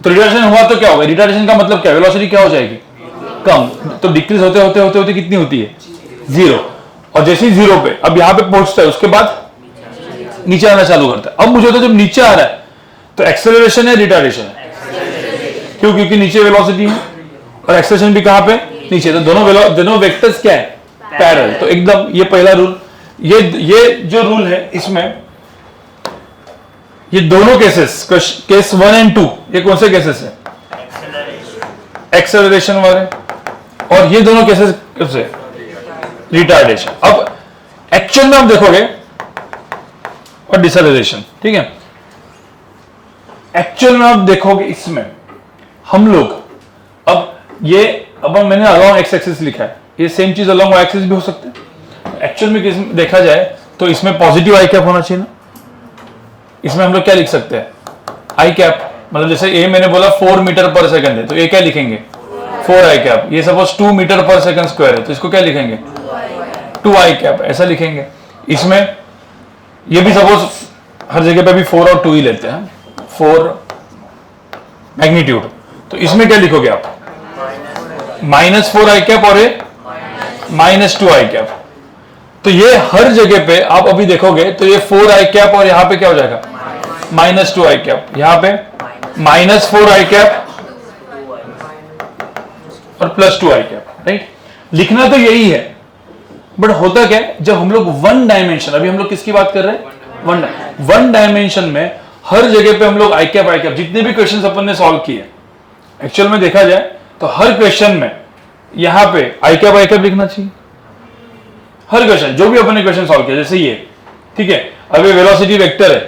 तो रिटार्डेशन हुआ तो क्या होगा? रिटार्डेशन का मतलब क्या? वेलोसिटी क्या हो जाएगी? कम। तो डिक्रीज होते होते होते होते कितनी होती है? 0। और जैसे ही 0 पे अब यहां पे पहुंचता है, उसके बाद नीचे आना चालू करता है। अब मुझे तो जब नीचे आ रहा है तो एक्सेलरेशन है रिटार्डेशन है? क्यों? क्योंकि नीचे वेलोसिटी है और एक्सेलरेशन भी कहां पे? नीचे। तो दोनों वेक्टर्स क्या है? पैरेलल। तो एकदम ये पहला रूल। ये जो रूल है, इसमें ये दोनों केसेस, केस 1 और 2, ये कौन से केसेस है? एक्सेलरेशन वाले। और ये दोनों केसेस कैसे? रिटार्डेशन। अब एक्चुअल में आप देखोगे, और डिसेलरेशन, ठीक है। एक्चुअल में आप देखोगे, इसमें हम लोग अब मैंने अलोंग एक्स एक्सिस लिखा है, ये सेम चीज अलोंग वाई एक्सिस भी हो सकता है। एक्चुअल में देखा जाए तो इसमें पॉजिटिव आई कैप होना चाहिए ना। इसमें हम लोग क्या लिख सकते हैं? आई कैप, मतलब जैसे ए मैंने बोला 4 मीटर पर सेकंड है, तो ये क्या लिखेंगे? 4 आई कैप। ये suppose 2 metre per second square है, तो इसको क्या लिखेंगे? 2 आई कैप, ऐसा लिखेंगे। इसमें ये भी सपोज हर जगह पे भी 4 और 2 ही लेते हैं, 4 मैग्नीट्यूड, तो इसमें क्या लिखोगे आप? -4 आई कैप और -2 आई कैप। तो ये हर जगह पे आप अभी देखोगे तो ये 4 आई कैप और यहां पे क्या हो जाएगा? -2 आई कैप। यहां पे -4 आई कैप और +2 आई कैप, राइट। लिखना तो यही है, बट होता क्या है, जब हम लोग वन डायमेंशन, अभी हम लोग किसकी बात कर रहे हैं? वन डायमेंशन में हर जगह पे हम लोग आई कैप जितने भी क्वेश्चन अपन ने सॉल्व किए, एक्चुअल में देखा जाए तो हर क्वेश्चन में यहां पे आई कैप लिखना चाहिए हर क्वेश्चन, जो भी अपन ने क्वेश्चन सॉल्व किया, जैसे ये, ठीक है। अब ये वेलोसिटी वेक्टर है,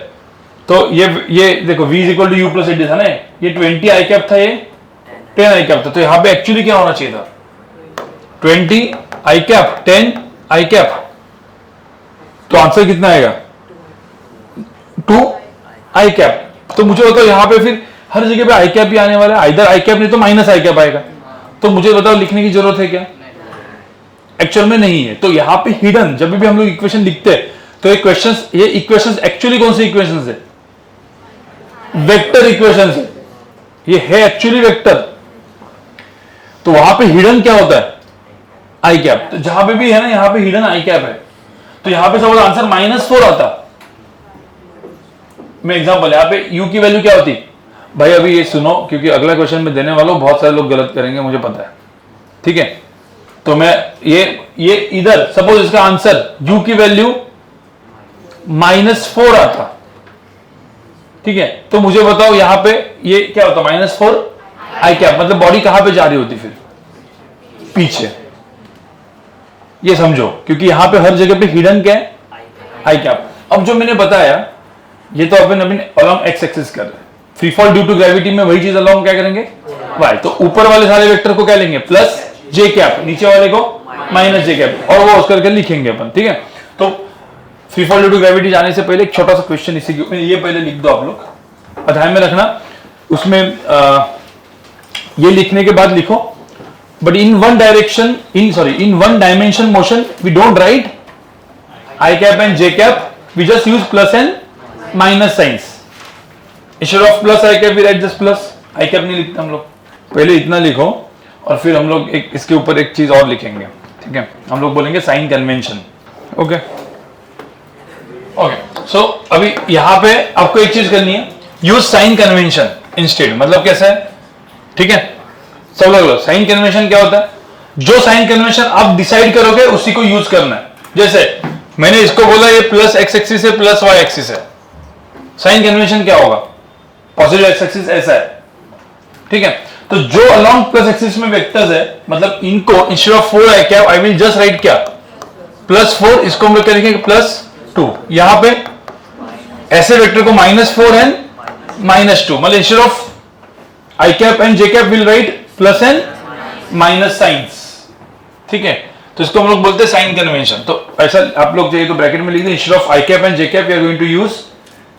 तो ये देखो v is equal to u plus a t था ना, ये 20 आई कैप था, ये 10 आई कैप था, तो यहां पे एक्चुअली क्या होना चाहिए था, 20 आई कैप 10 आई कैप, तो आंसर कितना आएगा 2 आई कैप। तो मुझे बताओ यहां पे फिर हर जगह पे आई कैप ही आने वाला है, इधर आई कैप नहीं तो माइनस आई कैप आएगा, तो मुझे बताओ लिखने की जरूरत है क्या, एक्चुअल में नहीं है। तो यहां पे हिडन, जब भी हम लोग इक्वेशन लिखते हैं तो ये इक्वेशंस एक्चुअली कौन सी इक्वेशंस है, वेक्टर इक्वेशंस है, ये है एक्चुअली वेक्टर। तो वहां पे हिडन क्या होता है, आई कैप। तो जहां पे भी है ना, यहां पे हिडन आई कैप है, तो यहां पे सपोज आंसर -4 आता। मैं एग्जांपल, यहां पे u की वैल्यू क्या होती भाई, अभी ये सुनो, क्योंकि अगला क्वेश्चन में देने वाला हूं, बहुत सारे लोग गलत करेंगे मुझे पता है, ठीक है। तो मैं ये इधर सपोज इसका आंसर u की वैल्यू -4 आता, ठीक है। तो मुझे बताओ यहां पे ये क्या होता, -4 आई कैप, मतलब बॉडी कहां पे जा रही होती फिर, पीछे। ये समझो, क्योंकि यहां पे हर जगह पे हिडन क्या है, आई कैप। अब जो मैंने बताया ये तो अपन अलोंग एक्स एक्सिस कर रहे हैं, free fall due to gravity में वही चीज अलोंग क्या करेंगे, वाई। तो ऊपर वाले सारे वेक्टर को क्या लेंगे, प्लस जे कैप, नीचे वाले को माइनस जे कैप, और वो उस करके लिखेंगे अपन, ठीक है। तो free fall due to gravity जाने से पहले एक छोटा सा क्वेश्चन इसी के, ये पहले लिख दो आप लोग, ध्यान में रखना। उसमें ये लिखने के बाद लिखो, but in one dimension motion we don't write I cap and J cap, we just use plus and minus signs. Instead of plus I cap we write just plus, I cap नहीं लिखते हम लोग। पहले इतना लिखो और फिर हम लोग इसके ऊपर एक चीज और लिखेंगे, ठीक है। हम लोग बोलेंगे साइन कन्वेंशन, ओके ओके। सो अभी यहां पे आपको एक चीज करनी है, यूज साइन कन्वेंशन इंस्टेड। मतलब कैसा है, ठीक है, सब लोग साइन कन्वेंशन क्या होता है, जो साइन कन्वेंशन आप डिसाइड करोगे उसी को यूज करना है। जैसे मैंने इसको बोला ये प्लस एक्स एक्सिस है, प्लस वाई एक्सिस है, साइन कन्वेंशन क्या होगा, पॉजिटिव एक्स एक्सिस ऐसा है, ठीक है। तो जो अलोंग प्लस एक्सिस में वेक्टर्स है, मतलब इनको instead of 4 I cap I will just right क्या, +4, इसको हम लोग क्या लिखेंगे +2। यहां पे ऐसे वेक्टर को -4 एंड -2, मतलब instead of I cap and J cap will write plus and minus science, ठीक है। तो इसको हम लोग बोलते हैं साइन कन्वेंशन। तो ऐसा आप लोग चाहिए तो ब्रैकेट में लिख दें, instead of I cap and J cap we are going to use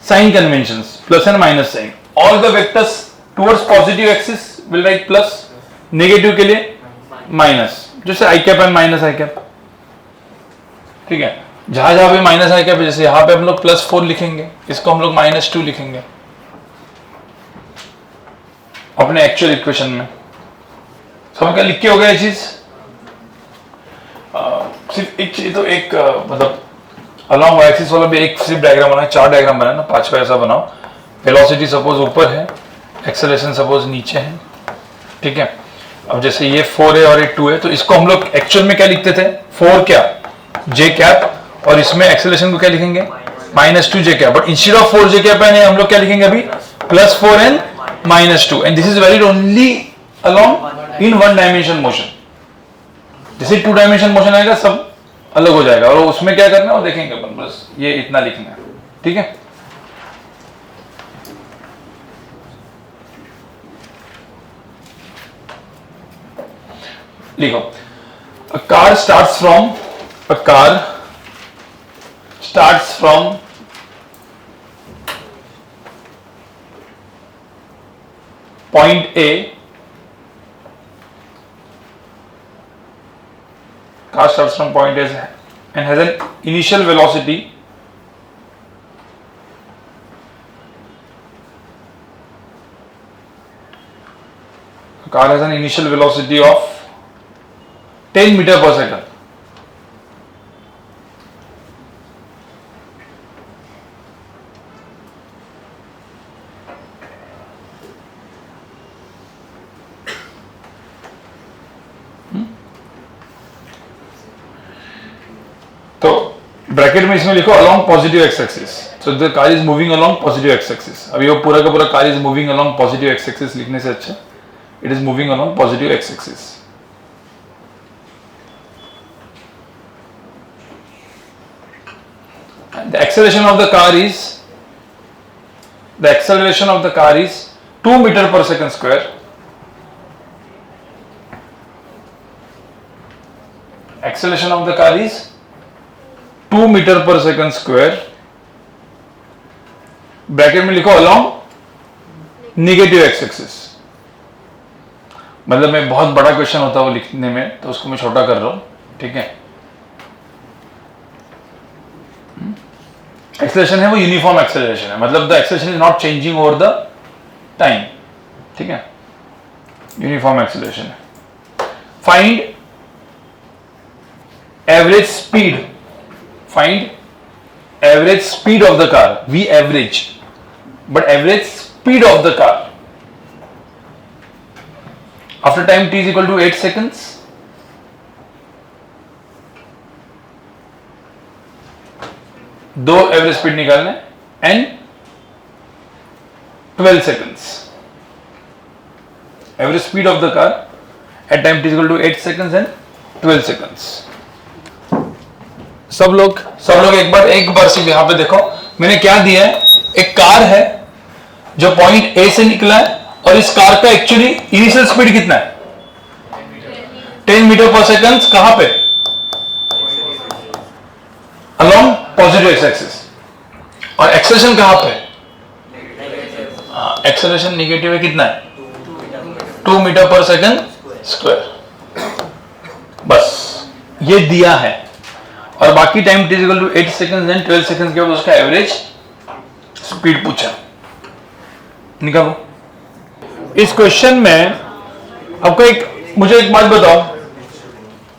sign conventions, plus and minus sign. All the vectors towards positive axis will write plus, negative के लिए माइनस, जैसे I cap and minus I cap, ठीक है। जहां जहां पे minus I cap, जैसे यहां पे हम लोग +4 लिखेंगे, इसको हम लोग -2 लिखेंगे अपने एक्चुअल इक्वेशन में। सब क्या लिख के हो गया ये चीज, सिर्फ एक चीज, तो एक मतलब अलोंग वाई एक्सिस वाला भी एक सिर्फ डायग्राम बनाए, 4 डायग्राम बनाए ना, 5 का ऐसा बनाओ। वेलोसिटी सपोज ऊपर है, एक्सेलरेशन सपोज नीचे है, ठीक है। अब जैसे ये 4 है और ये 2 है, तो इसको हम लोग एक्चुअल में क्या लिखते थे, 4 क्या जे कैप, और इसमें एक्सेलरेशन को क्या लिखेंगे -2 J cap. But instead of 4 J cap है हम लोग क्या लिखेंगे अभी, +4 and -2, and this is valid only along in one dimension motion. जैसे 2 डायमेंशन मोशन आएगा सब अलग हो जाएगा, और उसमें क्या करना है वो देखेंगे अपन, बस ये इतना लिखना है, ठीक है। लिखो, a car starts from point A, car starts from point A and has an initial velocity of 10 meter per second. तो ब्रैकेट में इसमें लिखो along positive X axis, so the car is moving along positive X axis. अब ये पूरा का पूरा car is moving along positive X axis लिखने से अच्छा it is moving along positive X axis, the acceleration of the car is 2 metre per second square. Acceleration of the car is 2 metre per second square. Bracket में लिखो along negative x axis. मतलब मैं बहुत बड़ा question होता है वो लिखने में, तो उसको मैं छोटा कर रहा हूं. ठीक है. एक्सेलरेशन है वो यूनिफॉर्म एक्सेलरेशन है, मतलब the acceleration is not changing over the time. ठीक है, यूनिफॉर्म एक्सेलरेशन है. Find average speed of the car. We average, but average speed of the car after time t is equal to 8 seconds. दो average speed निकालने and 12 seconds. Average speed of the car at time t is equal to 8 seconds and 12 seconds. सब लोग एक बार सिर्फ यहां पे देखो मैंने क्या दिया है. एक कार है जो पॉइंट ए से निकला है और इस कार का एक्चुअली इनिशियल स्पीड कितना है? 10 मीटर पर सेकंड. कहां पे? Along positive X axis. और एक्सेलरेशन कहां पे? एक्सेलरेशन नेगेटिव है. कितना है? 2 मीटर पर सेकंड स्क्वायर. बस ये दिया है और बाकी time t is equal to 8 seconds and 12 seconds के बाद उसका एवरेज स्पीड पूछा. निकालो. इस क्वेश्चन में आपको मुझे एक बात बताओ.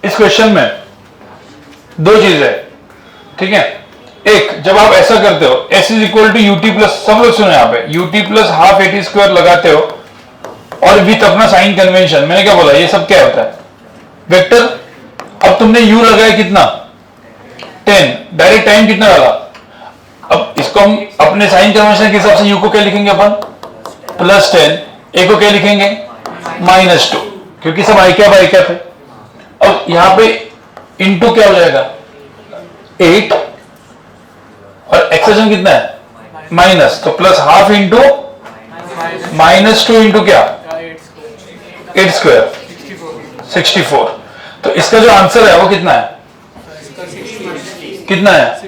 इस क्वेश्चन में दो चीजें है. ठीक है. एक, जब आप ऐसा करते हो s is equal to ut plus, सब लोग सुनो यहाँ पे, ut plus half at square लगाते हो और विथ अपना साइन कन्वेंशन. मैंने क्या बोला? ये सब क्या होता है? वेक्टर. अब तुमने u लगाया कितना? 10. डायरेक्ट टाइम कितना डाला? अब इसको हम अपने साइन कन्वेंशन के हिसाब से u को क्या लिखेंगे अपन? +10. a को क्या लिखेंगे? -2, क्योंकि सब i कैप है. अब यहां पे इनटू क्या हो जाएगा? 8 और एक्सेलरेशन कितना है? माइनस, तो प्लस हाफ इंटू -2 इंटू क्या? 8 स्क्वायर 64. तो इसका जो आंसर है वो कितना है? कितना है?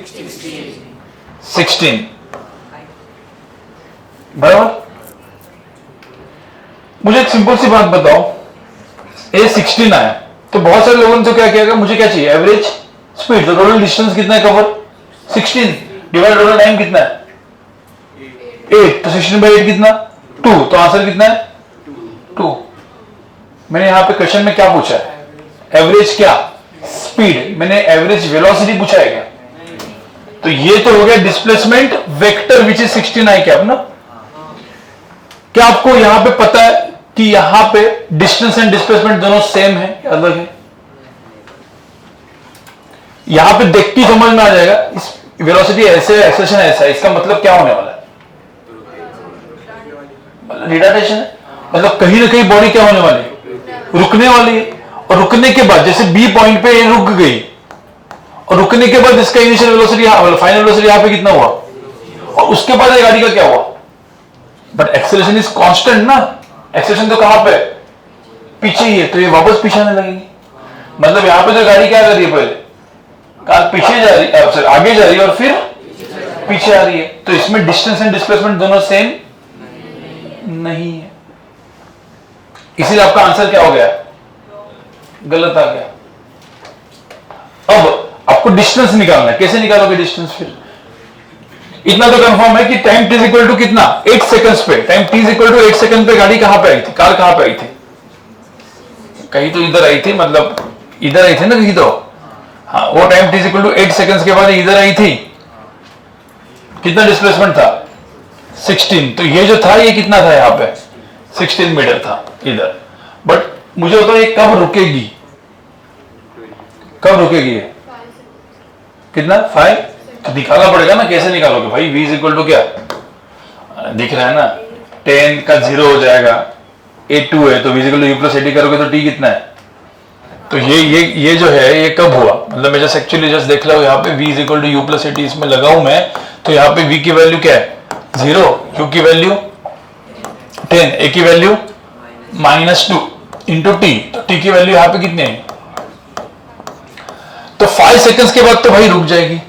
16. बराबर. मुझे एक सिंपल सी बात बताओ. ए 16 आया तो बहुत सारे लोगों ने तो क्या किया? मुझे क्या चाहिए? Average speed. तो टोटल डिस्टेंस कितना है कवर? 16 डिवाइड टोटल टाइम कितना है? 8. तो 16/8 कितना? 2. तो आंसर कितना है? 2. मैंने यहां पे क्वेश्चन में क्या पूछा है? एवरेज क्या? स्पीड. मैंने एवरेज वेलोसिटी पूछा है क्या? तो ये तो हो गया displacement vector which is 16 I cap ना. क्या आपको यहां पे पता है कि यहां पे डिस्टेंस एंड डिस्प्लेसमेंट दोनों सेम है या अलग है? यहां पे देख के समझ में आ जाएगा इस वेलोसिटी ऐसे है, एक्सेलरेशन ऐसा है. इसका मतलब क्या होने वाला है? रिटार्डेशन है. मतलब कहीं ना कहीं बॉडी क्या होने वाली है? रुकने वाली है. और रुकने के बाद जैसे बी पॉइंट पे ये रुक गई और रुकने के बाद इसका इनिशियल वेलोसिटी फाइनल वेलोसिटी यहां पे कितना हुआ और उसके बाद ये गाड़ी का क्या हुआ? बट एक्सेलरेशन इज कांस्टेंट ना. एक्सेलरेशन तो कहां पे? पीछे ही है. तो ये वापस पीछे आने लगेगी. मतलब यहां पे जो गाड़ी क्या कर रही है? पहले कार पीछे जा रही है, आगे जा रही है और फिर पीछे आ रही है. तो इसमें डिस्टेंस एंड डिस्प्लेसमेंट दोनों सेम नहीं है. इसीलिए आपका आंसर क्या हो गया? गलत आ गया. अब आपको डिस्टेंस निकालना है. कैसे निकालोगे डिस्टेंस? फिर इतना तो कंफर्म है कि टाइम t इक्वल टू कितना? 8 सेकंड्स पे. Time t equal to 8 second पे गाड़ी कहां पे आई थी? कार कहां पे आई थी? कहीं तो इधर आई थी. मतलब इधर आई थी ना कहीं तो. हाँ, वो time t equal to 8 seconds के बाद इधर आई थी. कितना डिस्प्लेसमेंट था? 16. तो ये जो था ये कितना था? यहां पे 16 मीटर था इधर. बट मुझे बताओ ये कब रुकेगी? कब रुकेगी? कितना? 5. तो निकालना पड़ेगा ना. कैसे निकालोगे भाई? v इज इक्वल टू क्या दिख रहा है ना? 10 का 0 हो जाएगा. a2 है तो v is equal to u plus 80 करोगे तो t कितना है? तो ये जो है ये कब हुआ, मतलब मैं जस्ट एक्चुअली जस्ट देख रहा हूँ यहाँ पे v is equal to u plus a t इसमें लगा हूं मैं, तो यहाँ पे v की वैल्यू क्या है 0, u की वैल्यू 10, a की वैल्यू -2 इंटू टी, तो t की वैल्यू यहाँ पे कितनी है, तो 5 सेकंड्स के बाद तो भाई रुक जाएगी,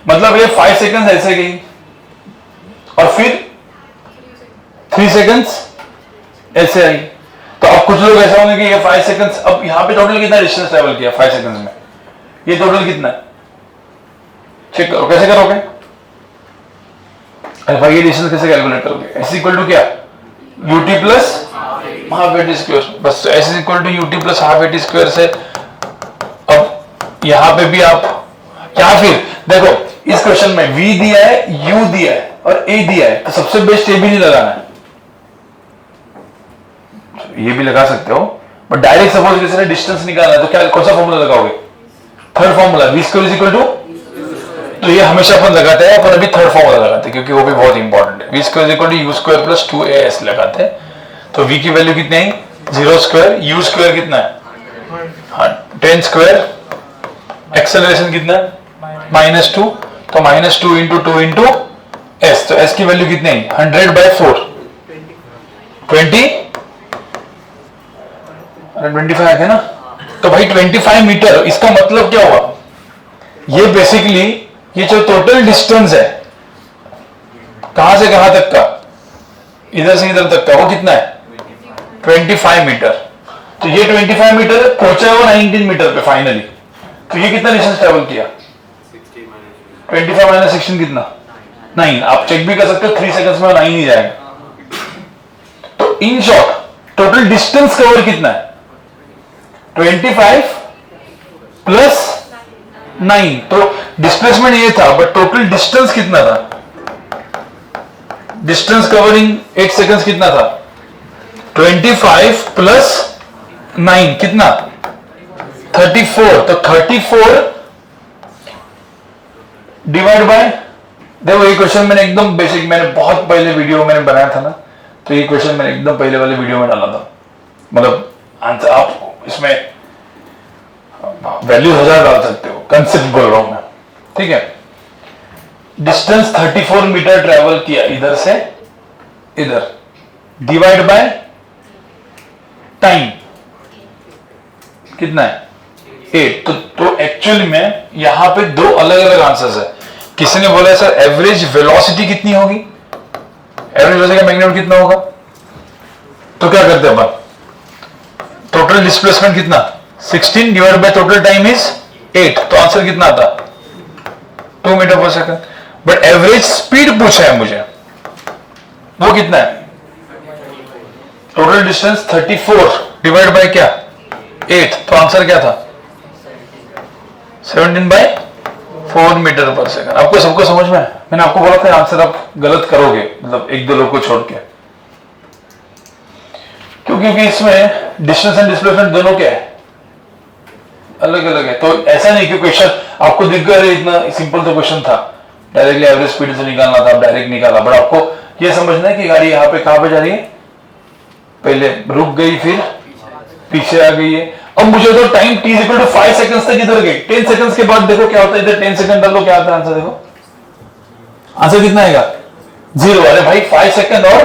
मतलब ये 5 सेकंड्स ऐसे गई और फिर 3 सेकंड्स ऐसे आई, तो अब कुछ लोग ऐसा होंगे कि ये 5 सेकंड्स, अब यहाँ पे टोटल कितना डिस्टेंस ट्रेवल किया 5 सेकंड्स में, ये टोटल कितना है चेक करो, कैसे करोगे, अरे भाई ये डिस्टेंस कैसे कैलकुलेट करोगे, एस इक्वल टू क्या ut plus half a t square, बस s equal to ut plus half a t square से, अब यहाँ पे भी आप, या फिर देखो इस क्वेश्चन में v दिया है, u दिया है और a दिया है, तो सबसे बेस्ट a भी नहीं लगाना है, ये भी लगा सकते हो, बट डायरेक्ट सपोज किसी ने डिस्टेंस निकालना है तो क्या कौन सा फॉर्मूला लगाओगे, third formula v square is equal to, तो ये हमेशा अपन लगाते हैं, पर अभी थर्ड फॉर्मूला लगाते हैं क्योंकि वो भी बहुत इंपॉर्टेंट है, v square is equal to u square plus 2as लगाते हैं, तो v की वैल्यू कितनी है 0 स्क्वायर, u स्क्वायर कितना है हाँ 10 स्क्वायर, एक्सेलरेशन कितना है -2, तो -2 इंटू 2 इंटू s, तो s की वैल्यू कितनी है 100/4 20, अरे 25 है ना, तो भाई 25 मीटर, इसका मतलब क्या हुआ, ये बेसिकली ये जो टोटल डिस्टेंस है कहां से कहां तक का, इधर से इधर तक का, वो कितना है 25 मीटर, तो ये 25 मीटर पहुंचा हुआ 19 मीटर पे फाइनली, तो ये कितना डिस्टेंस ट्रेवल किया 25 माइनस 16 कितना 9, आप चेक भी कर सकते हो 3 सेकंड्स में 9 ही जाएगा, तो in short total distance cover कितना है 25 प्लस 9, तो डिस्प्लेसमेंट ये था बट टोटल डिस्टेंस कितना था, डिस्टेंस कवरिंग 8 सेकंड्स कितना था 25 प्लस 9 कितना 34, तो 34 डिवाइड बाय, देखो ये क्वेश्चन मैंने एकदम बेसिक, मैंने बहुत पहले वीडियो मैंने बनाया था ना, तो ये क्वेश्चन मैंने एकदम पहले वाले वीडियो में डाला था, मतलब आंसर आप इसमें वैल्यू 1000 डाल सकते हो, कंसेप्ट बोल रहा हूं मैं, ठीक है, डिस्टेंस 34 मीटर ट्रेवल किया इधर से इधर, डिवाइड बाय टाइम कितना है 8, तो एक्चुअली में यहां पे दो अलग अलग आंसर्स है, किसी ने बोला सर एवरेज वेलोसिटी कितनी होगी, एवरेज वेलोसिटी का मैग्नीट्यूड कितना होगा, तो क्या करते हैं अपन, टोटल डिस्प्लेसमेंट कितना 16 divide by total time is 8, तो आंसर कितना आता 2 metre per second, but average speed पूछा है मुझे, वो कितना है, टोटल डिस्टेंस 34 डिवाइड बाय क्या 8, तो आंसर क्या था 17/4 मीटर पर सेकंड, आपको सबको समझ में है, मैंने आपको बोला था आंसर आप गलत करोगे, मतलब एक दो लोग को छोड़ के, क्योंकि इसमें डिस्टेंस एंड डिस्प्लेसमेंट दोनों क्या है अलग अलग है, तो ऐसा नहीं कि क्वेश्चन आपको दिख गया इतना सिंपल तो क्वेश्चन था, डायरेक्टली एवरेज स्पीड से निकालना था, डायरेक्ट निकाला, बट आपको ये समझना है कि गाड़ी यहाँ पे कहां पे जा रही है, पहले रुक गई फिर पीछे आ गई है, अब मुझे तो time t equal to 5 seconds तक इधर गई, 10 सेकंड्स के बाद देखो क्या होता है, इधर 10 सेकंड डालो क्या आता है आंसर, देखो आंसर कितना आएगा 0, अरे भाई 5 सेकंड और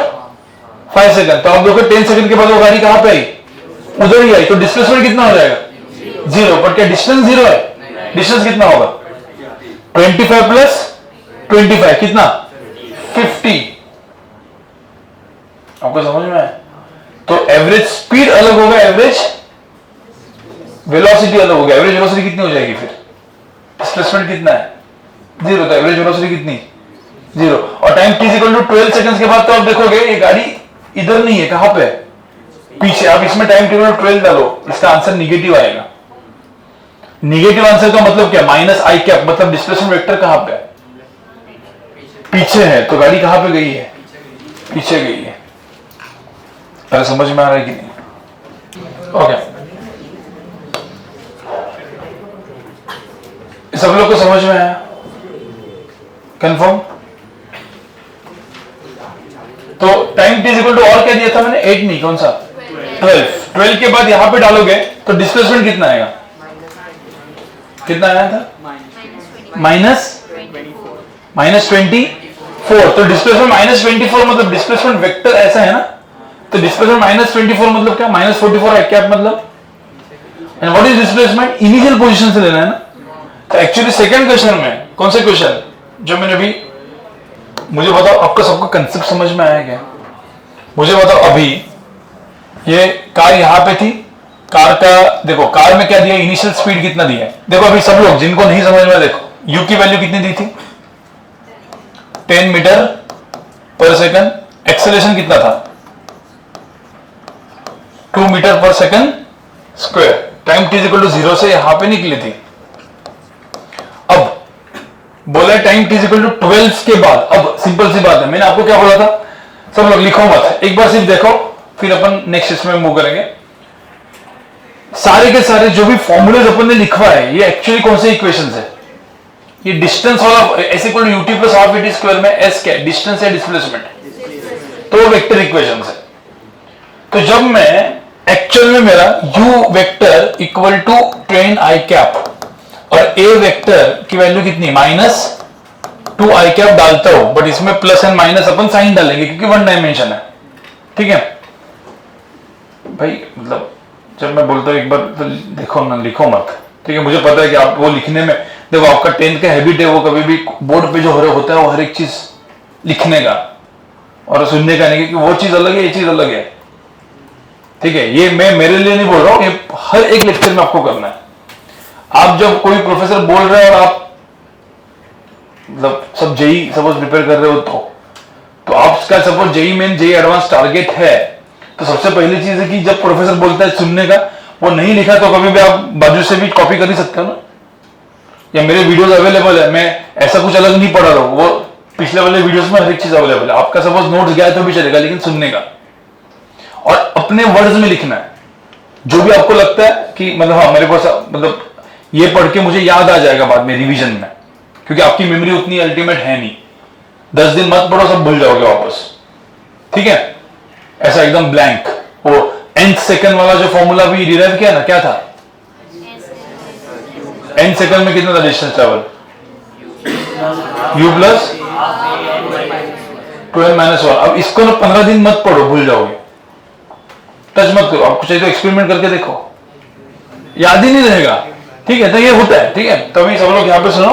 5 सेकंड, तो आप देखो 10 सेकंड के बाद वो गाड़ी कहां पे आई उधर ही आई, तो डिस्प्लेसमेंट कितना हो जाएगा 0, बट क्या डिस्टेंस 0 है, डिस्टेंस कितना होगा 25 प्लस 25 कितना 50, आपको समझ में आया, तो एवरेज स्पीड अलग होगा, एवरेज वेलोसिटी अलग होगा, एवरेज वेलोसिटी कितनी हो जाएगी फिर, डिस्प्लेसमेंट कितना है 0, तो एवरेज वेलोसिटी कितनी 0, और time t equal to 12 seconds के बाद तो आप देखोगे ये गाड़ी इधर नहीं है, कहां पे है पीछे, आप इसमें टाइम t इक्वल टू 12 डालो, इसका आंसर निगेटिव आएगा, निगेटिव आंसर का मतलब क्या -i कैप, मतलब डिस्प्लेसमेंट वेक्टर कहां पे है पीछे है, तो गाड़ी कहां पे गई है पीछे गई है, अरे समझ में आ रहा है कि नहीं, ओके सब लोग को समझ में आया, कंफर्म, तो टाइम t इक्वल टू और क्या दिया था मैंने 8 नहीं, कौन सा 12 के बाद यहां पे डालोगे तो डिस्प्लेसमेंट कितना आएगा? कितना आया था? -24। तो डिस्प्लेसमेंट -24 मतलब डिस्प्लेसमेंट वेक्टर ऐसा है ना, तो डिस्प्लेसमेंट -24 मतलब क्या? -44 है क्या मतलब? And what is displacement? Initial position से लेना है ना। तो एक्चुअली सेकंड क्वेश्चन में कौन से क्वेश्चन जो मैंने अभी, मुझे बताओ आपका सबका कंसेप्ट समझ में आया क्या? मुझे बताओ अभी ये कार यहां पे थी, कार का देखो, कार में क्या दिया? इनिशियल स्पीड कितना दिया है? देखो अभी सब लोग जिनको नहीं समझ में, देखो u की वैल्यू कितनी दी थी? 10 मीटर पर सेकंड। एक्सेलरेशन कितना था? 2 metre per second square. Time t equal to 0 से यहां पे निकली थी। अब बोला टाइम t इक्वल टू 12 के बाद, अब सिंपल सी बात है, मैंने आपको क्या बोला था? सब लोग लिखो मत, एक बार सिर्फ देखो, फिर अपन नेक्स्ट इसमें मूव करेंगे। सारे के सारे जो भी फॉर्मूलेज अपन ने लिखवा है, ये एक्चुअली कौन से इक्वेशंस है? ये डिस्टेंस वाला s equal to ut plus half at square में s क्या है? डिस्टेंस या डिस्प्लेसमेंट? तो वेक्टर इक्वेशंस है। तो जब मैं एक्चुअल में मेरा u vector equal to 10 i cap और a वेक्टर की वैल्यू कितनी? -2 i कैप डालता हूं, बट इसमें प्लस एंड माइनस अपन साइन डालेंगे क्योंकि वन डायमेंशन है। ठीक है भाई, मतलब जब मैं बोलता हूं एक बार तो देखो ना, लिखो मत। ठीक है, मुझे पता है कि आप वो लिखने में, देखो आपका 10th का हैबिट है वो कभी भी बोर्ड पे जो होता है वो हर एक चीज लिखने का और सुनने का नहीं, क्योंकि वो चीज अलग है, ये चीज अलग है। ठीक है, ये मैं मेरे लिए नहीं बोल रहा हूं, ये हर एक लेक्चर में आपको करना है। आप जब कोई प्रोफेसर बोल रहे हैं और आप मतलब सब जेई सपोज प्रिपेयर कर रहे हो, तो आपका suppose JEE Main JEE advance target है, तो सबसे पहली चीज है कि जब प्रोफेसर बोलता है सुनने का, वो नहीं लिखा तो कभी भी आप बाजू से भी कॉपी कर ही सकते हो ना, या मेरे वीडियोस अवेलेबल है, मैं ऐसा कुछ अलग नहीं पढ़ा रहा हूं, वो पिछले वाले वीडियोस में हर एक चीज अवेलेबल है। आपका सपोज नोट्स गया तो भी चलेगा, लेकिन सुनने का और अपने वर्ड्स में लिखना है। जो भी आपको लगता है कि मतलब हाँ मेरे को मतलब ये पढ़ के मुझे याद आ जाएगा बाद में रिवीजन में, क्योंकि आपकी मेमोरी उतनी अल्टीमेट है नहीं। 10 दिन मत पढ़ो, सब भूल जाओगे वापस। ठीक है, ऐसा एकदम ब्लैंक। वो nth सेकंड वाला जो फॉर्मूला भी डिराइव किया ना, क्या था? n सेकंड में कितना था distance travel? u plus 12 minus 1। अब इसको ना 15 दिन मत पढ़ो, भूल जाओगे, टच मत करो। आपको चाहिए तो एक्सपेरिमेंट करके देखो, याद ही नहीं रहेगा। ठीक है, तो ये होता है। ठीक है, तभी सब लोग यहां पे सुनो।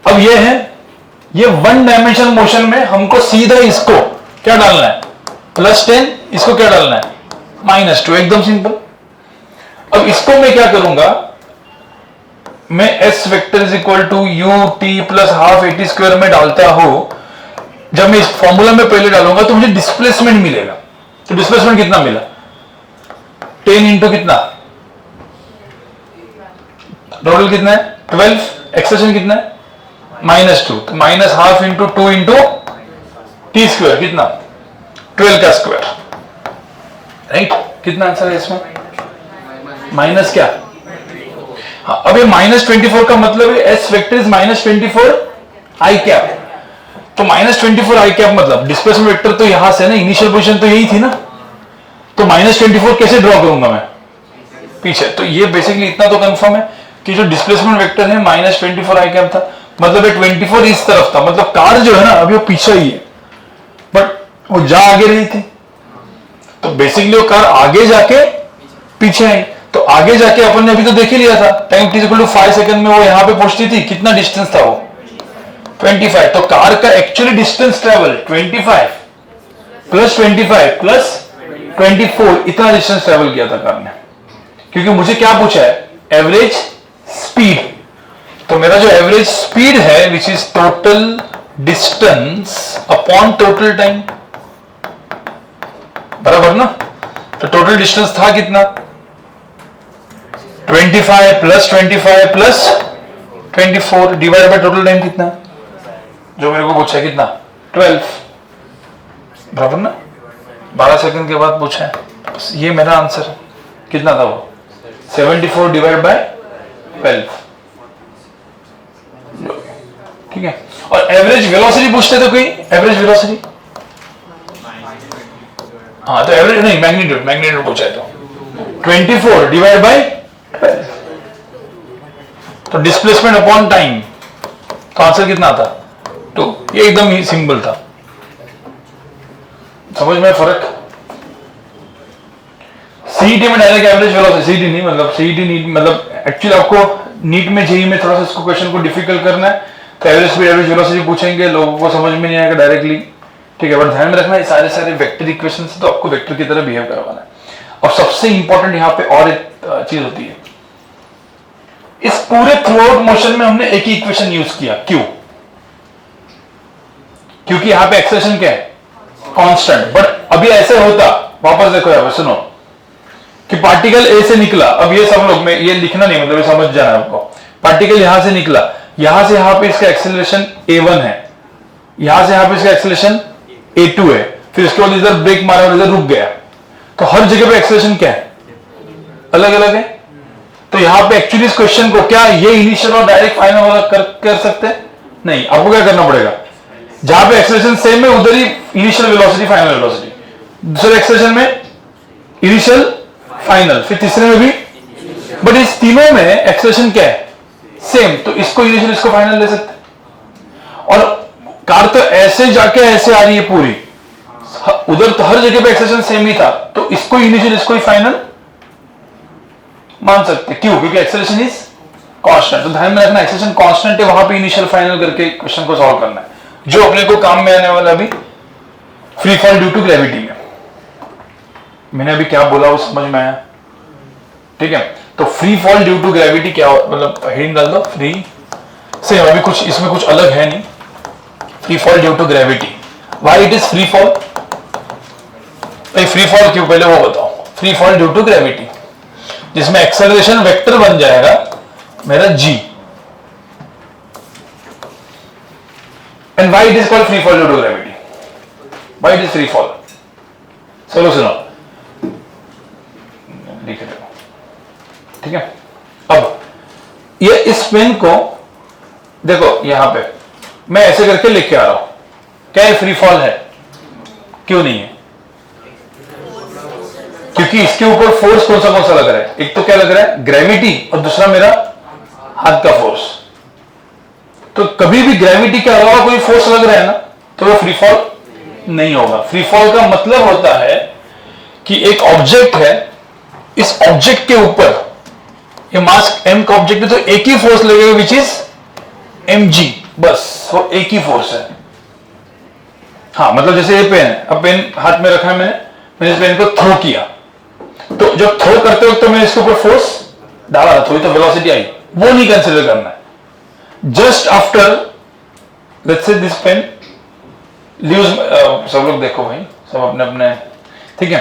अब ये है, ये वन डायमेंशन मोशन में हमको सीधा इसको क्या डालना है? +10। इसको क्या डालना है? -2। एकदम सिंपल। अब इसको मैं क्या करूंगा? मैं s vector is equal to ut plus half at square में डालता हूं। जब मैं इस फॉर्मूला में पहले डालूंगा तो मुझे डिस्प्लेसमेंट मिलेगा। तो डिस्प्लेसमेंट कितना मिला? 10 इंटू कितना? टोटल कितना है? 12। एक्सेशन कितना है? -2। तो -half into 2 into T square कितना? 12 का स्क्वायर। राइट, कितना आंसर है इसमें? माइनस क्या? हाँ, अब ये -24 का मतलब है s vector is -24 i cap. तो -24 i कैप मतलब डिस्प्लेसमेंट वेक्टर तो यहां से ना, इनिशियल पोजीशन तो यही थी ना, तो -24 कैसे ड्रॉ करूंगा मैं? पीछे। तो ये बेसिकली इतना तो कंफर्म है कि जो डिस्प्लेसमेंट वेक्टर है -24 i कैप था, मतलब ये 24 इस तरफ था, मतलब कार जो है ना अभी वो पीछे ही है, बट वो जा आगे रही थी। तो बेसिकली वो कार आगे जाके पीछे आई। तो आगे जाके अपन ने अभी तो देख ही लिया था, time t equal to 5 second में वो यहां पे पहुंचती थी। कितना डिस्टेंस था वो? 25। तो कार का actually distance travel 25 plus 25 plus 24, इतना डिस्टेंस ट्रेवल किया था कार ने। क्योंकि मुझे क्या पूछा है? Average speed. तो मेरा जो एवरेज स्पीड है which is total distance upon total time, बराबर ना? तो टोटल डिस्टेंस था कितना? 25 plus 25 plus 24 divide by total time कितना? जो मेरे को पूछा है कितना? 12, बराबर ना? 12 सेकंड के बाद पूछा है, ये मेरा आंसर है। कितना था वो? 74 डिवाइड बाय 12। ठीक है, और एवरेज वेलोसिटी पूछते तो कोई एवरेज वेलोसिटी हाँ तो एवरेज नहीं, मैग्नीट्यूड पूछा है तो 24 डिवाइड बाय 12, तो डिस्प्लेसमेंट अपॉन टाइम, तो आंसर कितना आता? 2। ये एकदम ही सिंपल था, समझ में फर्क? सीईटी में डायरेक्ट एवरेज वेलोसिटी, सीईटी नहीं मतलब सीईटी नीट, मतलब एक्चुअली आपको नीट में जेईई में थोड़ा सा इसको क्वेश्चन को डिफिकल्ट करना है, तो एवरेज स्पीड एवरेज वेलोसिटी पूछेंगे, लोगों को समझ में नहीं आएगा डायरेक्टली, ठीक है। बट ध्यान में रखना, ये सारे वेक्टर इक्वेशन से तो आपको वेक्टर की तरह बिहेव करवाना है। और सबसे इंपॉर्टेंट यहाँ पे और एक चीज होती है, इस पूरे थ्रू आउट मोशन में हमने एक ही इक्वेशन यूज किया, क्यों? क्योंकि यहाँ पे एक्सेलरेशन क्या है? कांस्टेंट। बट अभी ऐसे होता, वापस देखो यहाँ पे सुनो, कि पार्टिकल ए से निकला, अब ये सब लोग में ये लिखना नहीं, मतलब ये समझ जाना है आपको, पार्टिकल यहां से निकला, यहां से यहां पे इसका एक्सेलरेशन a1 है, यहां से यहां पे इसका एक्सेलरेशन a2 है, फिर इसके बाद इधर ब्रेक मारा और इधर रुक गया, तो हर जगह पे एक्सेलरेशन क्या है? अलग अलग है। तो यहां पे एक्चुअली इस क्वेश्चन को क्या ये इनिशियल और डायरेक्ट फाइनल वाला कर सकते हैं? नहीं, आपको क्या करना पड़ेगा, जहां पे एक्सेलरेशन सेम है उधर ही इनिशियल वेलोसिटी फाइनल वेलोसिटी, दूसरे एक्सेलरेशन में इनिशियल फाइनल, फिर तीसरे में भी, बट इस तीनों में एक्सेलरेशन क्या है? सेम, तो इसको इनिशियल इसको फाइनल ले सकते हैं। और कार तो ऐसे जाके ऐसे आ रही है पूरी, उधर तो हर जगह पे एक्सेलरेशन सेम ही था, तो इसको इनिशियल इसको ही फाइनल मान सकते। क्यों? क्योंकि एक्सेलरेशन इज कांस्टेंट। तो ध्यान में रखना, एक्सेलरेशन कांस्टेंट है, वहां पे इनिशियल फाइनल करके क्वेश्चन को सॉल्व करना है, जो अपने को काम में आने वाला अभी free fall due to gravity में। मैंने अभी क्या बोला वो समझ में आया? ठीक है, तो free fall due to gravity क्या, मतलब हेडिंग डाल दो फ्री से, अभी कुछ इसमें कुछ अलग है नहीं। Free fall due to gravity, why it is free fall? Free fall क्यों, पहले वो बताओ। Free fall due to gravity, जिसमें एक्सेलरेशन वेक्टर बन जाएगा मेरा g, and why it is called free fall due to gravity? Why it is free fall? चलो सुनो, लिखे देखो, ठीक है। अब ये इस पेन को देखो, यहां पे मैं ऐसे करके लेके आ रहा हूं, क्या ये फ्री फॉल है? क्यों नहीं है? क्योंकि इसके ऊपर फोर्स कौन सा लग रहा है? एक तो क्या लग रहा है? ग्रेविटी, और दूसरा मेरा हाथ का फोर्स। तो कभी भी ग्रेविटी के अलावा कोई फोर्स लग रहा है ना, तो वो फ्री फॉल नहीं होगा। फ्री फॉल का मतलब होता है कि एक ऑब्जेक्ट है, इस ऑब्जेक्ट के ऊपर, ये मास m का ऑब्जेक्ट है, तो एक ही फोर्स लगेगा विच इज mg, बस वो एक ही फोर्स है। हाँ, मतलब जैसे ये पेन है, अब पेन हाथ में रखा है मैंने इस पेन को थ्रो किया, तो जब थ्रो करते वक्त तो मैंने इसके ऊपर फोर्स डाला था, थोड़ी तो वेलोसिटी आई, वो नहीं कंसिडर करना है। Just after let's say this pen leaves, सब लोग देखो भाई, सब अपने अपने, ठीक है।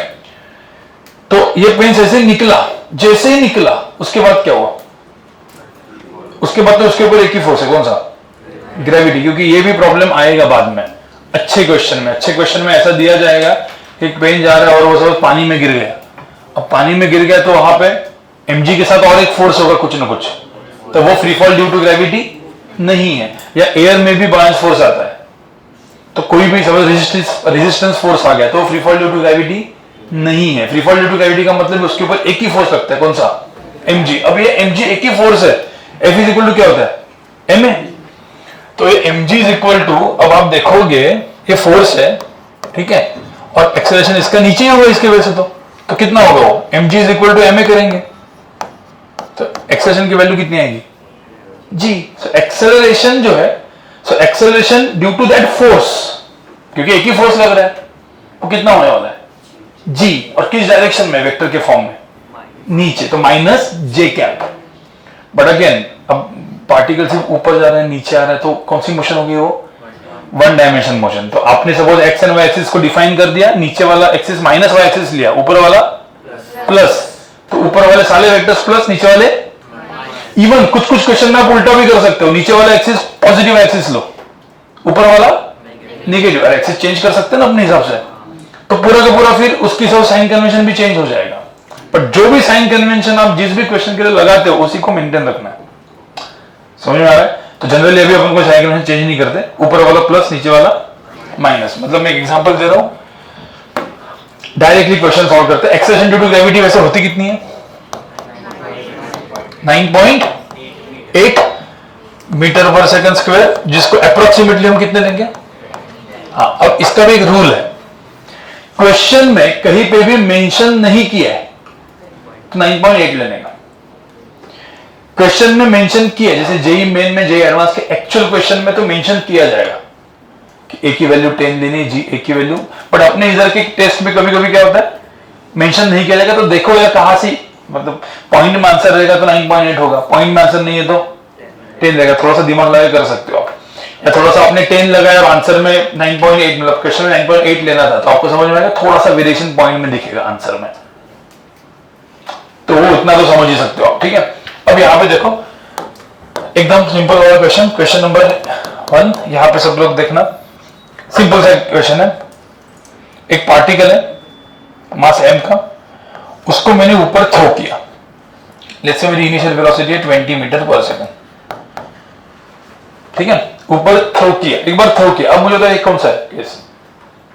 तो ये पेन जैसे निकला, जैसे ही निकला उसके बाद क्या हुआ? उसके बाद तो उसके ऊपर एक ही फोर्स है, कौन सा? ग्रेविटी। क्योंकि ये भी प्रॉब्लम आएगा बाद में अच्छे क्वेश्चन में ऐसा दिया जाएगा कि एक पेन जा रहा है और वो सब पानी में गिर गया। अब पानी में गिर गया तो वहां पे mg के साथ और एक फोर्स होगा कुछ ना कुछ, तो वो free fall due to gravity नहीं है। या एयर में भी बायस फोर्स आता है, तो कोई भी सपोज रेजिस्टेंस फोर्स आ गया तो free fall due to gravity नहीं है। Free fall due to gravity का मतलब उसके ऊपर एक ही फोर्स लगता है, कौन सा? mg। अब ये mg एक ही फोर्स है, F इज इक्वल टू क्या होता है? ma। तो ये mg इज इक्वल टू, अब आप देखोगे ये फोर्स है, ठीक है, और एक्सेलरेशन इसका नीचे ही होगा इसके वजह से, तो कितना होगा वो? mg is equal to ma करेंगे तो एक्सेलरेशन की वैल्यू कितनी आएगी? g। सो एक्सेलरेशन जो है, so acceleration due to that force, क्योंकि एक ही फोर्स लग रहा है, वो कितना होने वाला है? g। और किस डायरेक्शन में? वेक्टर के फॉर्म में, नीचे, तो minus j cap. But again अब पार्टिकल सिर्फ ऊपर जा रहे हैं नीचे आ रहा है, तो कौन सी मोशन होगी वो? One dimension motion. तो आपने suppose X and Y axis को डिफाइन कर दिया, नीचे वाला एक्सिस माइनस वाई एक्सिस लिया, ऊपर वाला प्लस, तो ऊपर वाले सारे वेक्टर्स प्लस, नीचे वाले इवन कुछ क्वेश्चन में आप उल्टा भी कर सकते हो, नीचे वाला एक्सिस पॉजिटिव एक्सिस लो, ऊपर वाला नेगेटिव, एक्सिस चेंज कर सकते हैं ना अपने हिसाब से, तो पूरा का पूरा फिर उसकी सब साइन कन्वेंशन भी चेंज हो जाएगा। बट जो भी साइन कन्वेंशन आप जिस भी क्वेश्चन के लिए लगाते हो उसी को मेंटेन रखना है। समझ में आ रहा है? तो जनरली अभी अपन कोई साइन कन्वेंशन चेंज नहीं करते, ऊपर वाला प्लस नीचे वाला माइनस। मतलब मैं एक एग्जांपल दे रहा हूं, डायरेक्टली क्वेश्चन सॉल्व करते हैं। एक्सेलरेशन ड्यू टू ग्रेविटी वैसे होती कितनी है? 9.8 मीटर पर सेकंड स्क्वायर, जिसको अप्रोक्सीमेटली हम कितने लेंगे? हाँ, अब इसका भी एक रूल है, क्वेश्चन में कहीं पे भी मेंशन नहीं किया है तो 9.8 लेने का। क्वेश्चन में मेंशन किया, जैसे जेई मेन में, जेई एडवांस के एक्चुअल क्वेश्चन में तो मेंशन किया जाएगा कि ए की वैल्यू 10 लेनी, जी ए की वैल्यू, बट अपने इधर के टेस्ट में कभी कभी क्या होता है, मेंशन नहीं किया जाएगा। तो देखो यार कहां से, मतलब पॉइंट में आंसर रहेगा तो 9.8 होगा, पॉइंट में आंसर नहीं है तो 10 रहेगा। थोड़ा सा दिमाग लगा कर सकते हो आप, या थोड़ा सा आपने 10 लगाया और आंसर में 9.8, मतलब क्वेश्चन में 9.8 लेना था, तो आपको समझ में आएगा थोड़ा सा वेरिएशन पॉइंट में दिखेगा आंसर में, तो वो उतना तो समझ ही सकते हो आप, ठीक है। अब यहां पे देखो एकदम सिंपल वाला क्वेश्चन, क्वेश्चन नंबर 1, यहां पे सब लोग देखना, सिंपल सा क्वेश्चन है। एक पार्टिकल है मास m का, उसको मैंने ऊपर थ्रो किया, लेट्स से मेरी इनिशियल वेलोसिटी है 20 मीटर पर सेकंड, ठीक है, ऊपर थ्रो किया, एक बार थ्रो किया। अब मुझे तो एक कौन सा है केस,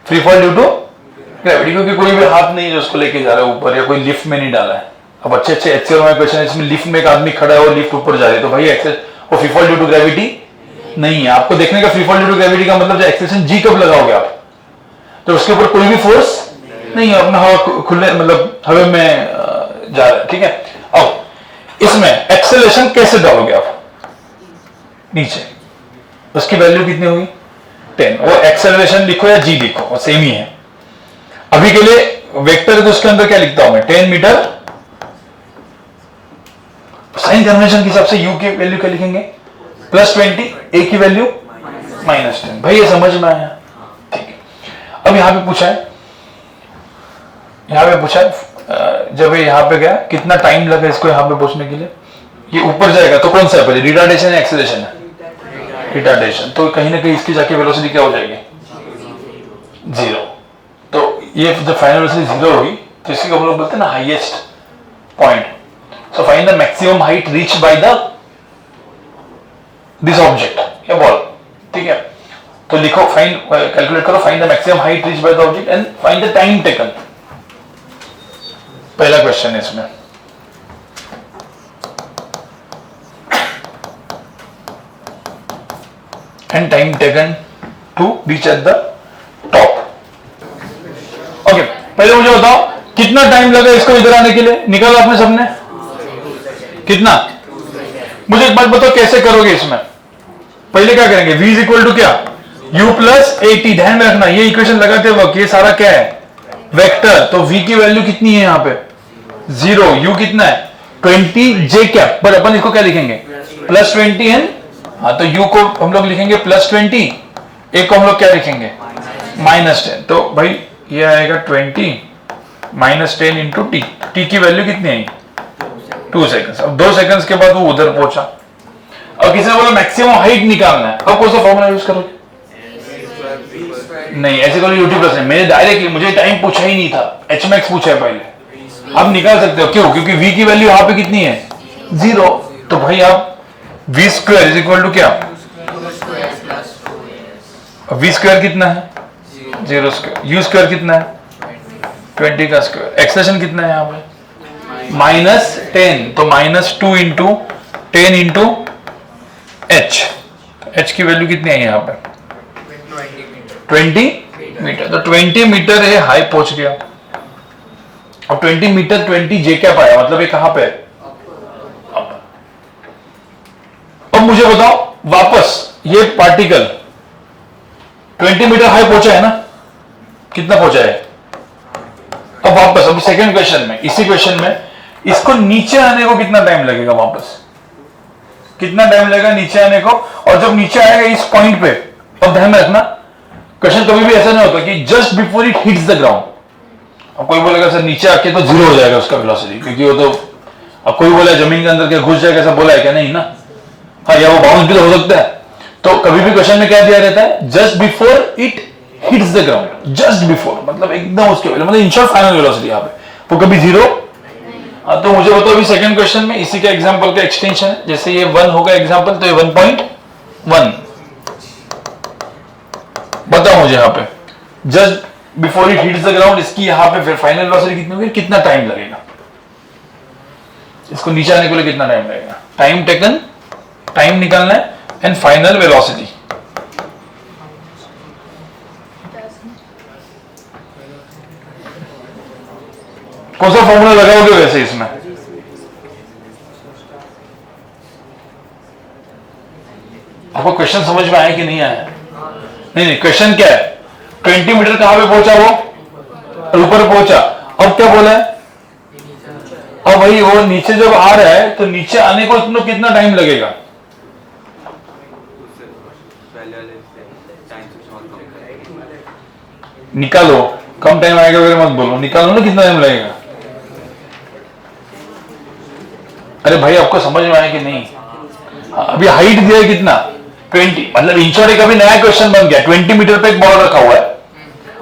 free fall due to gravity, क्योंकि कोई भी हाथ नहीं जो उसको लेके जा रहा है ऊपर, या कोई लिफ्ट में नहीं डाला है। अब अच्छे अच्छे एचसीएल में क्वेश्चन है, इसमें लिफ्ट में एक आदमी खड़ा है और लिफ्ट ऊपर जा रही है, तो भाई एक्सेल वो free fall due to gravity नहीं है। आपको देखने का free fall due to gravity का मतलब, जो एक्सेलरेशन जी कब लगाओगे आप, तो उसके ऊपर कोई भी फोर्स नहीं है, अपना हवा खुले, मतलब हवा में जा रहा है, ठीक है। अब इसमें एक्सेलरेशन कैसे डालोगे आप नीचे, उसकी वैल्यू कितनी होगी? 10। वो एक्सेलरेशन लिखो या जी लिखो, वो सेम ही है। अभी के लिए वेक्टर तो उसके अंदर क्या लिखता हूं मैं, 10 मीटर, साइन कन्वेंशन के हिसाब से u की वैल्यू क्या लिखेंगे, +20, a की वैल्यू -10। भाई ये समझ में आया, ठीक है। अब यहां पे पूछा है, जब ये यहां पे गया कितना टाइम लगा इसको यहां पे पहुंचने के लिए, ये ऊपर जाएगा तो कौन सा है पहले, रिटार्डेशन या एक्सेलरेशन है? रिटार्डेशन, तो कहीं ना कहीं इसकी जाके वेलोसिटी क्या हो जाएगी, 0। तो ये जब फाइनल वेलोसिटी 0 होगी तो इसी को हम लोग बोलते हैं ना highest point. So find the maximum height reached by this object, या बॉल, ठीक है। तो लिखो, फाइंड, कैलकुलेट करो, find the maximum height reached by the object and find the time taken. पहला क्वेश्चन है इसमें, and time taken to reach at the top. Okay, पहले मुझे बताओ कितना टाइम लगा इसको इधर आने के लिए, निकाला आपने सबने कितना? मुझे एक बात बताओ कैसे करोगे इसमें। पहले क्या करेंगे, v इज इक्वल टू क्या, u प्लस at। ध्यान में रखना ये इक्वेशन लगाते वक्त ये सारा क्या है, वेक्टर, तो v की वैल्यू कितनी है यहाँ पे 0, u कितना है 20, j क्या, पर अपन इसको क्या लिखेंगे +20 एन, हाँ तो u को हम लोग लिखेंगे +20, a को हम लोग क्या लिखेंगे -10। तो भाई ये आएगा 20 -10 इंटू t, t की वैल्यू कितनी आई 2 सेकंड्स। अब 2 सेकंड्स के बाद वो उधर पहुंचा। अब किसी ने बोला मैक्सिमम हाइट निकालना है, अब कौन सा फॉर्मूला यूज करोगे? नहीं, ऐसे करो यूट्यूब पर, मेरे डायरेक्टली मुझे टाइम पूछा ही नहीं था, एचमैक्स पूछा है पहले। आप निकाल सकते हो, क्यों? क्योंकि v की वैल्यू यहाँ पे कितनी है 0, तो भाई आप v square is equal to क्या, v स्क्वायर कितना है 0 स्क्वायर, u स्क्वायर कितना है 20 का स्क्वायर, एक्सप्रेशन कितना है यहाँ पे -10, तो -2 इंटू 10 इंटू h, h की वैल्यू कितनी है यहाँ पे 20 मीटर, तो 20 मीटर है हाई पहुंच गया। अब 20 मीटर 20 जे क्या पाया, मतलब ये कहां पे है, अब मुझे बताओ वापस ये पार्टिकल 20 मीटर हाई पहुंचा है ना, कितना पहुंचा है। अब वापस, अब सेकंड क्वेश्चन में, इसी क्वेश्चन में इसको नीचे आने को कितना टाइम लगेगा, वापस कितना टाइम लगेगा नीचे आने को, और जब नीचे आएगा इस पॉइंट पे, अब ध्यान में रखना क्वेश्चन कभी भी ऐसा नहीं होता कि just before it hits the ground. अब कोई बोलेगा सर नीचे आके तो 0 हो जाएगा उसका वेलोसिटी, क्योंकि वो तो, अब कोई बोला जमीन के अंदर क्या घुस जाएगा, ऐसा बोला है क्या, नहीं ना, हाँ, या वो बाउंस भी तो हो सकता है। तो कभी भी क्वेश्चन में क्या दिया रहता है, just before it hits the ground, just before, मतलब एकदम उसके, मतलब इन शॉर्ट फाइनल वेलोसिटी यहाँ पे, वो कभी 0। तो मुझे बताओ अभी सेकंड क्वेश्चन में इसी का एग्जांपल का एक्सटेंशन है, जैसे ये 1 होगा एग्जांपल, तो ये 1.1, बताओ मुझे यहाँ पे just before it hits the ground, इसकी यहाँ पे फिर फाइनल वेलोसिटी कितनी होगी, कितना टाइम लगेगा, इसको नीचे आने के लिए कितना टाइम लगेगा, टाइम टेकन, टाइम निकालना है एंड फाइनल वेलोसिटी। कौन सा फॉर्मूला लगाओगे वैसे इसमें? आपको क्वेश्चन समझ में आया कि नहीं आया? नहीं, क्वेश्चन क्या है, 20 मीटर कहां पे पहुंचा वो, ऊपर पहुंचा, अब क्या बोला है, अब भाई वो नीचे जब आ रहा है तो नीचे आने को इतना कितना टाइम लगेगा, निकालो, कम टाइम आएगा वगैरह मत बोलो, निकालो ना कितना टाइम लगेगा। अरे भाई आपको समझ में आया कि नहीं? अभी हाइट दिया है कितना, 20, मतलब इंचोड़े का भी नया क्वेश्चन बन गया, 20 मीटर पे एक बॉल रखा हुआ है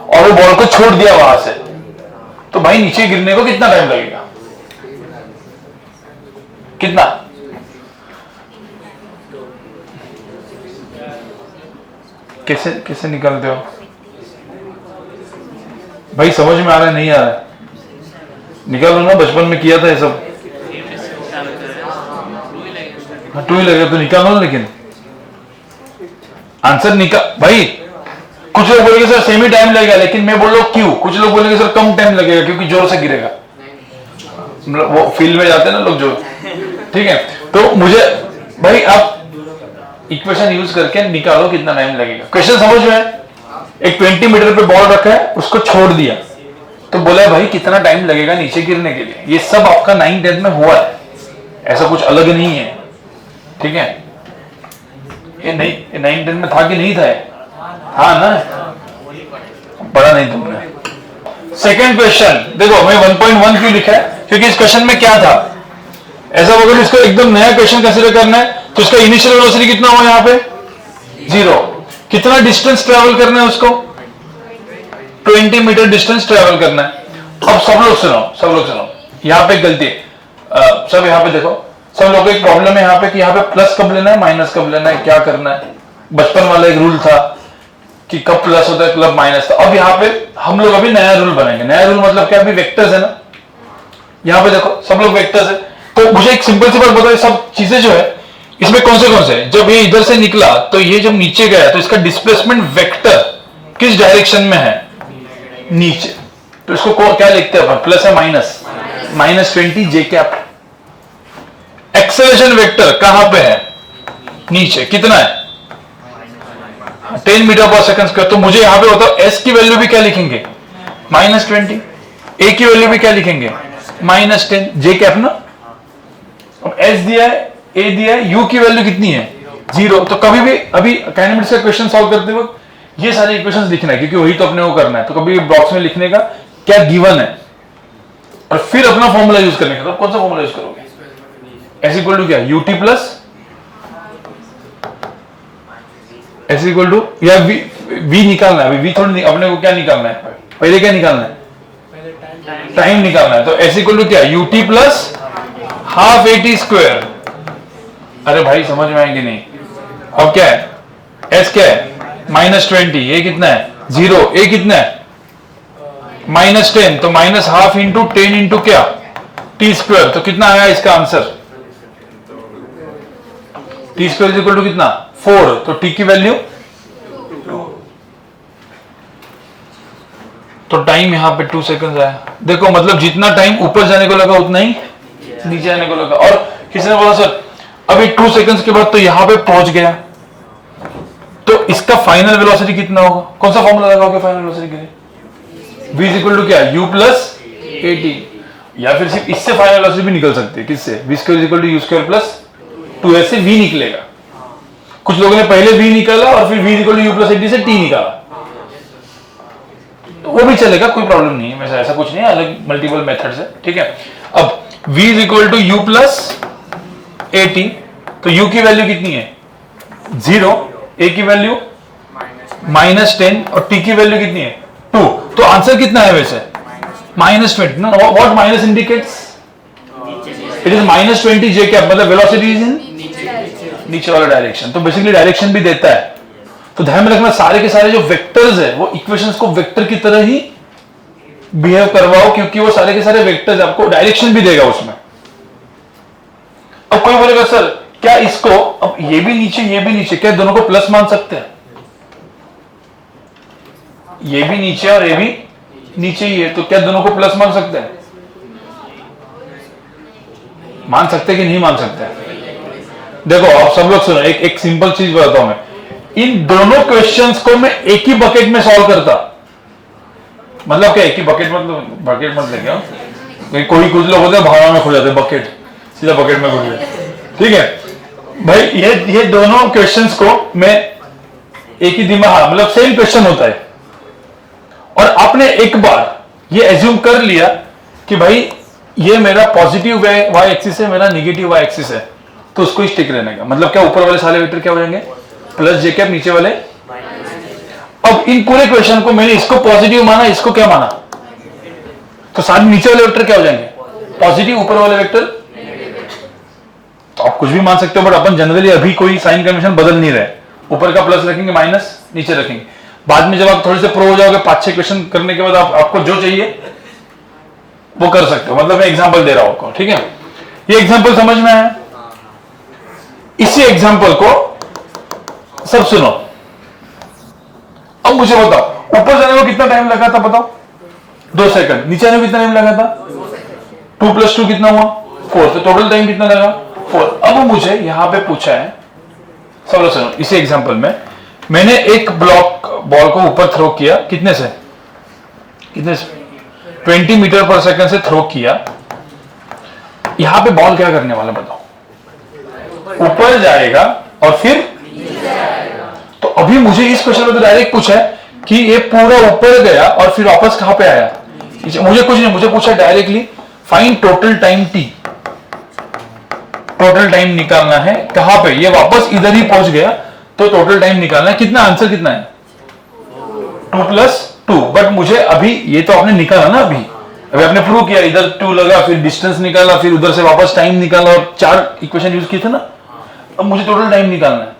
और वो बॉल को छोड़ दिया वहां से, तो भाई नीचे गिरने को कितना टाइम लगेगा, कितना? कैसे कैसे निकालते हो भाई, समझ में आ रहा है नहीं आ रहा है? निकालो ना, बचपन में किया था ये सब। हाँ, 2 ही लगेगा तो निकालो ना, लेकिन आंसर निकाल भाई। कुछ लोग बोलेंगे सर सेम ही टाइम लगेगा, लेकिन मैं बोल रहा हूं क्यों, कुछ लोग बोलेंगे सर कम टाइम लगेगा क्योंकि जोर से गिरेगा, मतलब वो फील्ड में जाते हैं ना लोग जो, ठीक है। तो मुझे भाई आप इक्वेशन यूज करके निकालो कितना टाइम लगेगा। क्वेश्चन समझ में है, एक 20 मीटर पे बॉल रखा है, उसको छोड़ दिया, तो बोला भाई कितना टाइम लगेगा नीचे गिरने के लिए। ये सब आपका 9th-10th में हुआ है, ऐसा कुछ अलग नहीं है, ठीक है। ये नहीं 9th-10th में था कि नहीं था? हाँ ना, पढ़ा नहीं तुमने। सेकंड क्वेश्चन देखो, मैं 1.1 क्यों लिखा है, क्योंकि इस क्वेश्चन में क्या था, ऐसा अगर इसको एकदम नया क्वेश्चन कंसीडर करना है तो इसका इनिशियल वेलोसिटी कितना हुआ यहाँ पे 0, कितना डिस्टेंस ट्रेवल करना है उसको, 20 मीटर डिस्टेंस ट्रेवल करना है। अब सब लोग सुनो, यहाँ पे गलती है, सब यहाँ पे देखो, सब लोगों को एक प्रॉब्लम है यहाँ पे कि यहाँ पे प्लस कब लेना है, माइनस कब लेना है, क्या करना है। बचपन वाला एक रूल था कि कब प्लस होता है कब माइनस था। अब यहाँ पे हम लोग अभी नया रूल बनाएंगे। नया रूल मतलब क्या, अभी वेक्टर्स है ना, यहाँ पे देखो सब लोग वेक्टर्स है। तो मुझे एक सिंपल सी बात बताओ, सब चीजें जो है इसमें कौन से, जब ये इधर से निकला तो ये जब नीचे गया तो इसका डिस्प्लेसमेंट वेक्टर किस डायरेक्शन में है, नीचे। तो इसको क्या लिखते हैं अपन, प्लस है माइनस 20 जे कैप। एक्सेलरेशन वेक्टर कहां पे है, नीचे, कितना है 10 मीटर पर सेकंड स्क्वायर। तो मुझे यहां पे बताओ एस की वैल्यू भी क्या लिखेंगे, -20, ए की वैल्यू भी क्या लिखेंगे, -10, जे कैप ना। अब एस दिया है, ए दिया है, यू की वैल्यू कितनी है 0। तो कभी भी अभी काइनेमेटिक्स का क्वेश्चन सॉल्व करते वक्त ये सारे इक्वेशंस लिखना है, क्योंकि वही तो अपने को करना है। तो कभी बॉक्स में लिखने का क्या गिवन है और फिर अपना फॉर्मूला यूज करने का। तो कौन सा फॉर्मूला यूज करोगे, एस इक्वल टू क्या, u t plus s equal to, या वी निकालना है। अभी वी थोड़ी अपने को क्या निकालना है, पहले क्या निकालना है, टाइम निकालना है। तो एस इक्वल टू क्या, u t plus half a t square. अरे भाई समझ में आएगी नहीं। अब क्या है, एस क्या है -20, ये कितना है 0, ए कितना है -10, तो -12 इंटू 10 इंटू क्या टी स्क्वायर। तो कितना आया इसका answer, t square equal to कितना 4। तो टी की वैल्यू, तो टाइम यहां पे 2 सेकंड आया। देखो मतलब जितना टाइम ऊपर जाने को लगा उतना ही नीचे आने को लगा। और किसी ने बोला सर अभी 2 सेकंड्स के बाद तो यहां पे पहुंच गया, तो इसका फाइनल वेलोसिटी कितना होगा। कौन सा फॉर्मूला लगाओगे फाइनल वेलोसिटी के लिए, v इज इक्वल टू क्या, u प्लस at, या फिर सिर्फ इससे फाइनल वेलोसिटी भी निकल सकती है, किससे, v square is equal to u square plus 2s से v निकलेगा। कुछ लोगों ने पहले v निकाला और फिर v is equal to u plus at से t निकाला, तो वो भी चलेगा, कोई प्रॉब्लम नहीं है, वैसे ऐसा कुछ नहीं है, अलग मल्टीपल मेथड्स है, ठीक है। अब v is equal to u plus at, तो u की वैल्यू कितनी है 0, a की वैल्यू -10 और t की वैल्यू कितनी है 2। तो आंसर कितना है वैसे -20 ना। What minus indicates, it is -20 J cap, मतलब वेलोसिटी इज इन नीचे वाला डायरेक्शन। तो बेसिकली डायरेक्शन भी देता है। तो ध्यान में रखना सारे के सारे जो वेक्टर्स है वो इक्वेशंस को वेक्टर की तरह ही बिहेव करवाओ, क्योंकि वो सारे के सारे वेक्टर्स आपको डायरेक्शन भी देगा उसमें। अब कोई बोलेगा सर क्या इसको, अब ये भी नीचे, क्या दोनों को प्लस मान सकते हैं? ये भी नीचे और ये भी नीचे ही है, तो क्या दोनों को प्लस मान सकते हैं? मान सकते हैं कि नहीं मान सकते? देखो आप सब लोग सुनो, एक सिंपल चीज बताता हूं मैं। इन दोनों क्वेश्चंस को मैं एक ही बकेट में सॉल्व करता। मतलब क्या एक ही बकेट, मतलब बकेट मतलब क्या, कोई कुछ लोग होते हैं भावना में खो जाते हैं, बकेट सीधा बकेट में घुस गए, ठीक है भाई। ये दोनों क्वेश्चंस को मैं एक ही दिमाग, मतलब सेम क्वेश्चन होता है, और आपने एक बार ये एज्यूम कर लिया कि भाई ये मेरा पॉजिटिव वाई एक्सिस है, मेरा नेगेटिव वाई एक्सिस है, तो उसको ही स्टिक रहने का। मतलब क्या ऊपर वाले सारे वेक्टर क्या हो जाएंगे? प्लस जे कैप, नीचे वाले। अब इन पूरे क्वेश्चन को मैंने इसको पॉजिटिव माना, इसको क्या माना, तो सारे नीचे वाले वेक्टर क्या हो जाएंगे? पॉजिटिव, ऊपर वाले वेक्टर। तो आप कुछ भी मान सकते हो, बट अपन जनरली अभी कोई साइन कन्वेंशन बदल नहीं रहे। ऊपर का प्लस रखेंगे, माइनस नीचे रखेंगे। बाद में जब आप थोड़े से प्रो हो जाओगे, 5-6 क्वेश्चन करने के बाद आपको जो चाहिए वो कर सकते हो। मतलब मैं एग्जांपल दे रहा हूं आपको, ठीक है। ये एग्जांपल समझ में आया? इसी एग्जांपल को सब सुनो। अब मुझे बताओ, ऊपर जाने को कितना टाइम लगा था बताओ? 2 सेकंड। नीचे आने को कितना टाइम लगा था? 2 + 2 कितना हुआ? 4। तो टोटल टाइम कितना लगा? 4। अब मुझे यहां पे पूछा है, सब लोग सुनो, इसी एग्जांपल में मैंने एक बॉल को ऊपर थ्रो किया, कितने से 20 मीटर पर सेकंड से थ्रो किया। यहां पे बॉल क्या करने वाला बताओ? ऊपर जाएगा और फिर, तो अभी मुझे इस क्वेश्चन में तो डायरेक्ट पूछा है कि ये पूरा ऊपर गया और फिर वापस कहां पे आया। मुझे कुछ नहीं, मुझे पूछा directly find total time T. Total time निकालना है कहां पे, ये वापस इधर ही पहुंच गया, तो टोटल टाइम निकालना है। कितना, आंसर कितना है? 2 + 2। बट मुझे अभी ये तो आपने निकाला ना, अभी आपने प्रूव किया, इधर 2 लगा, फिर डिस्टेंस निकाला, फिर उधर से वापस टाइम निकाला, और 4 इक्वेशन यूज किए थे ना। अब मुझे टोटल टाइम निकालना है,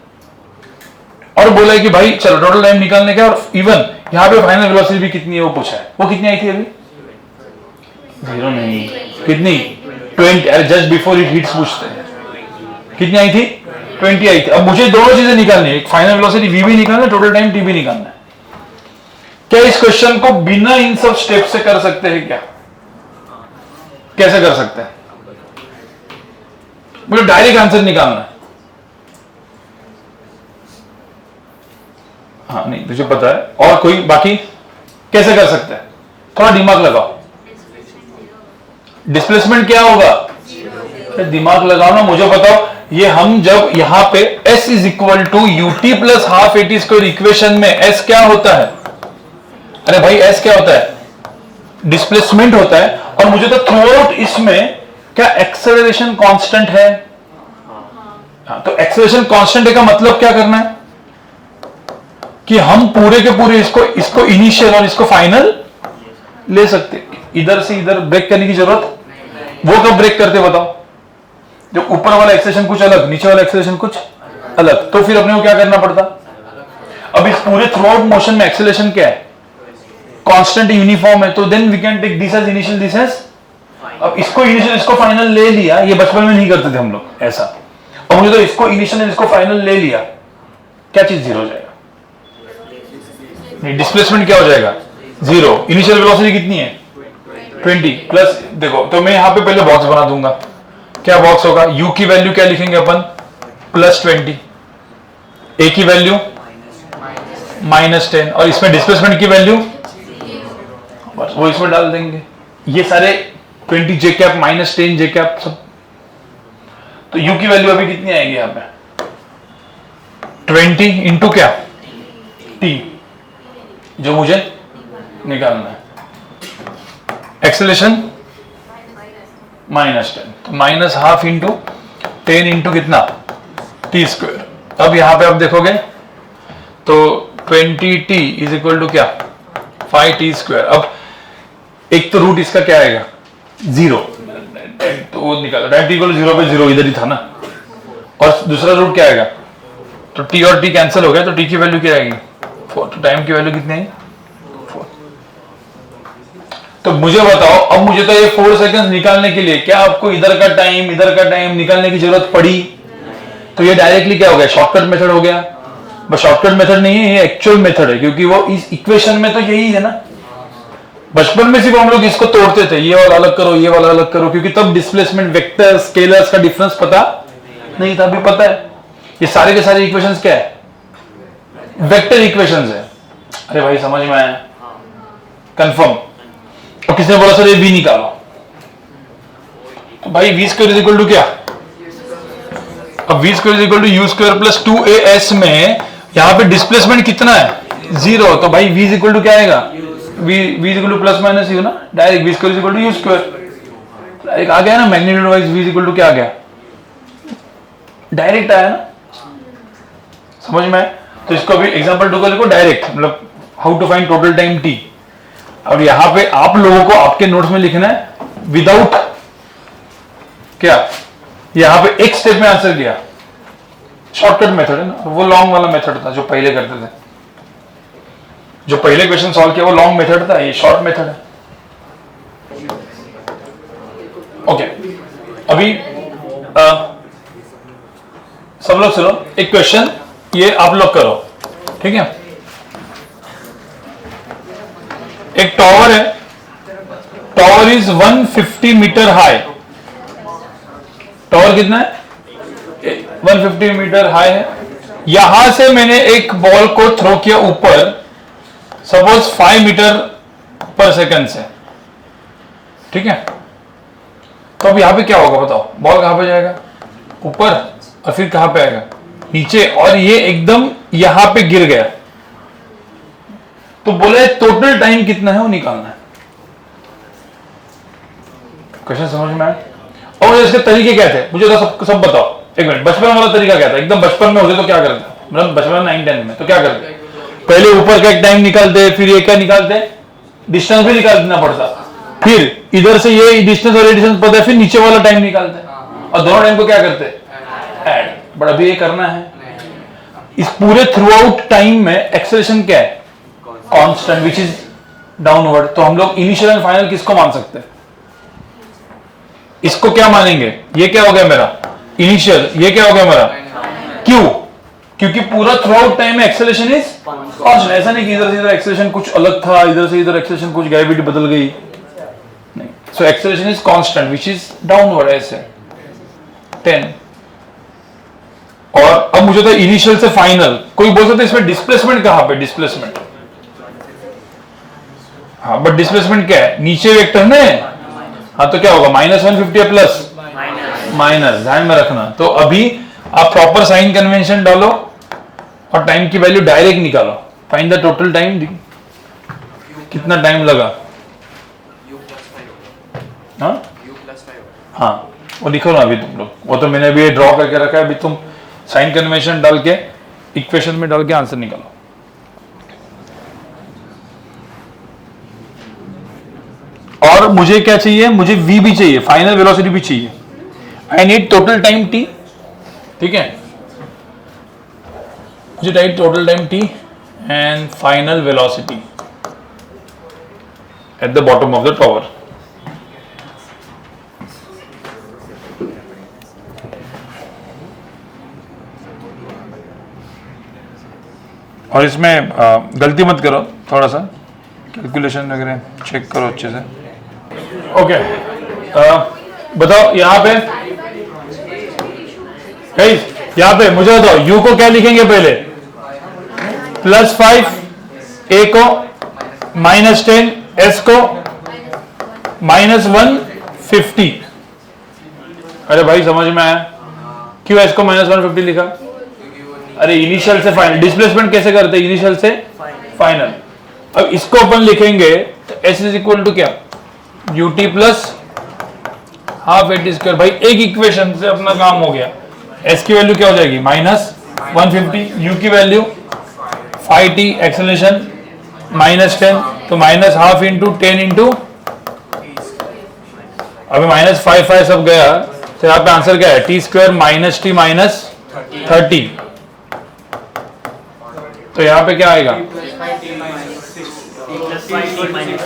और बोला है कि भाई चलो टोटल टाइम निकालने का, और इवन यहां पे फाइनल वेलोसिटी भी कितनी है वो पूछा है। वो कितनी आई थी अभी? 0 नहीं, कितनी? 20। अरे जस्ट बिफोर इट हिट्स पूछते हैं, कितनी आई थी? 20 आई थी। अब मुझे दोनों चीजें निकालनी है, एक फाइनल वेलोसिटी v भी निकालना है, टोटल टाइम t भी निकालना है। क्या इस क्वेश्चन को बिना इन सब स्टेप से कर सकते हैं क्या? कैसे कर सकते हैं? मुझे डायरेक्ट आंसर निकालना है। हाँ नहीं, तुझे पता है। और कोई बाकी कैसे कर सकते हैं? थोड़ा दिमाग लगाओ। डिस्प्लेसमेंट क्या होगा? दिमाग लगाओ ना, मुझे बताओ। ये हम जब यहां पे s = ut + ½ at² इक्वेशन में s क्या होता है? अरे भाई s क्या होता है? डिस्प्लेसमेंट होता है। और मुझे तो थ्रू आउट इसमें क्या एक्सेलरेशन कांस्टेंट है? हाँ, तो एक्सेलरेशन कांस्टेंट का मतलब क्या करना है कि हम पूरे के पूरे इसको इनिशियल और इसको फाइनल ले सकते। इधर से इधर ब्रेक करने की जरूरत, वो कब ब्रेक करते बताओ? जब ऊपर वाला एक्सेलरेशन कुछ अलग, नीचे वाला एक्सेलरेशन कुछ अलग, तो फिर अपने को क्या करना पड़ता? अब इस पूरे थ्रू आउट मोशन में एक्सेलरेशन क्या है? कांस्टेंट, यूनिफॉर्म है, तो then we can take this as initial, this as. अब इसको इनिशियल, इसको फाइनल ले लिया, ये बचपन में नहीं करते थे हम लोग ऐसा। अब मुझे तो इसको इनिशियल, इसको फाइनल ले लिया, क्या चीज 0 हो जाएगा? नहीं, डिस्प्लेसमेंट क्या हो जाएगा? 0। इनिशियल वेलोसिटी कितनी है? 20 प्लस, देखो तो मैं यहां पे पहले बॉक्स बना दूंगा। क्या बॉक्स होगा? u की वैल्यू क्या लिखेंगे अपन? +20। a की वैल्यू -10, और इसमें डिस्प्लेसमेंट की वैल्यू बस वो इसमें डाल देंगे। ये सारे 20 j कैप -10 j कैप सब। तो u की वैल्यू अभी कितनी आएगी यहां पे? 20 इंटू क्या? t, जो मुझे निकालना है। एक्सेलरेशन -10, तो -½ इंटू 10 इंटू कितना? t²। अब यहां पे आप देखोगे तो 20t = क्या? 5t²। अब एक तो रूट इसका क्या आएगा? 0, तो वो निकाला। टाइम t = 0 पे 0 इधर ही था ना। और दूसरा रूट क्या आएगा? तो t और t कैंसिल हो गया, तो t की वैल्यू क्या आएगी? 4। तो टाइम की वैल्यू कितनी आई? 4। तो मुझे बताओ, अब मुझे तो ये 4 सेकंड निकालने के लिए क्या आपको इधर का टाइम निकालने की जरूरत पड़ी? तो ये डायरेक्टली क्या हो गया, शॉर्टकट मेथड हो गया। बस शॉर्टकट मेथड नहीं है, ये एक्चुअल मेथड है, क्योंकि वो इस इक्वेशन में तो यही है ना। बचपन में सिर्फ हम लोग इसको तोड़ते थे, ये वाला अलग करो, ये वाला अलग करो, क्योंकि तब डिस्प्लेसमेंट वेक्टर स्केलर्स का डिफरेंस पता नहीं था। अभी पता है। ये सारे के सारे इक्वेशंस क्या है, वेक्टर इक्वेशंस है। अरे भाई समझ में आया, कंफर्म। तो किसने बोला सर ये v निकालो? तो भाई v square is equal to क्या, अब v square is equal to u square plus 2as में यहां पे डिस्प्लेसमेंट कितना है, 0। तो भाई v इज इक्वल टू क्या आएगा, v is equal to plus minus u ना, direct v square is equal to u square. Direct आ गया ना, magnitude wise v is equal to क्या आ गया, डायरेक्ट आया ना, समझ में आया? तो इसको अभी एग्जांपल 2 को लिखो डायरेक्ट, मतलब how to find total time t। और यहां पे आप लोगों को आपके नोट्स में लिखना है विदाउट क्या, यहां पे एक स्टेप में आंसर किया, शॉर्टकट मेथड है ना, वो लॉन्ग वाला मेथड था जो पहले करते थे। जो पहले क्वेश्चन सॉल्व किया वो लॉन्ग मेथड था, ये शॉर्ट मेथड है। ओके, अभी सब लोग सुनो, एक क्वेश्चन ये आप लोग करो, ठीक है। एक टावर है, tower is 150 metre high. Tower कितना है, 150 मीटर हाई है। यहां से मैंने एक बॉल को थ्रो किया ऊपर, सपोज 5 मीटर पर सेकंड से, ठीक है। तो अब यहां पे क्या होगा बताओ, बॉल कहां पे जाएगा, ऊपर, और फिर कहां पे आएगा, नीचे, और ये एकदम यहां पे गिर गया। तो बोले टोटल टाइम कितना है वो निकालना है। क्वेश्चन समझ में आया? और इसके तरीके क्या थे मुझे तो सब बताओ। एक मिनट, बचपन वाला तरीका क्या था, एकदम बचपन में होते तो क्या करते, मतलब बचपन 9-10 में तो क्या करते, पहले ऊपर का एक टाइम निकालते, फिर ये क्या निकालते, डिस्टेंस भी निकाल देना पड़ता, फिर इधर से ये डिस्टेंस और ये डिस्टेंस पता है, फिर नीचे वाला टाइम निकालते, और दोनों टाइम को क्या करते, ऐड। बट अभी ये करना है, इस पूरे थ्रू आउट टाइम में एक्सेलरेशन क्या है, कांस्टेंट, विच इज डाउनवर्ड। तो हम लोग इनिशियल एंड फाइनल किसको मान सकते हैं, इसको क्या मानेंगे, ये क्या हो गया मेरा इनिशियल, ये क्या हो गया मेरा, क्यों, क्योंकि पूरा थ्रू आउट टाइम में एक्सेलरेशन इज कांस्टेंट। ऐसा नहीं कि इधर से इधर एक्सेलरेशन कुछ अलग था, इधर से इधर एक्सेलरेशन कुछ, ग्रेविटी बदल गई, नहीं। So acceleration is constant which is downward, ऐसे 10। और अब मुझे तो इनिशियल से फाइनल, कोई बोल सकता है इसमें डिस्प्लेसमेंट कहां पे, डिस्प्लेसमेंट, हाँ, बट डिस्प्लेसमेंट क्या है, नीचे वेक्टर ने, हाँ, तो क्या होगा, -150 या प्लस माइनस, ध्यान में रखना। तो अभी आप प्रॉपर साइन कन्वेंशन डालो और टाइम की वैल्यू डायरेक्ट निकालो, फाइंड द टोटल टाइम, कितना टाइम लगा, हाँ वो लिखो ना अभी तुम लोग, वो तो मैंने अभी ड्रॉ करके रखा है, अभी तुम साइन कन्वेंशन डाल के इक्वेशन में डाल के आंसर निकालो। और मुझे क्या चाहिए, मुझे v भी चाहिए, फाइनल वेलोसिटी भी चाहिए। I need total time t, ठीक है, मुझे चाहिए total time t and final velocity at the bottom of the tower. और इसमें गलती मत करो, थोड़ा सा कैलकुलेशन वगैरह चेक करो अच्छे से। ओके, बताओ यहाँ पे, यहाँ पे मुझे बताओ u को क्या लिखेंगे पहले, +5, a को -10, s को -150। अरे भाई समझ में आया, क्यों s को -150 लिखा, अरे इनिशियल से फाइनल, डिस्प्लेसमेंट कैसे करते, इनिशियल से फाइनल। अब इसको अपन लिखेंगे तो s इज इक्वल टू क्या, ut plus half at square. भाई एक इक्वेशन से अपना काम हो गया। s की वैल्यू क्या हो जाएगी, -150, u की वैल्यू 5t, एक्सेलरेशन -10, तो -12 इंटू 10 इंटू, अभी -5 सब गया, तो यहाँ पे आंसर क्या है, t स्क्वायर -t -30। तो यहाँ पे क्या आएगा,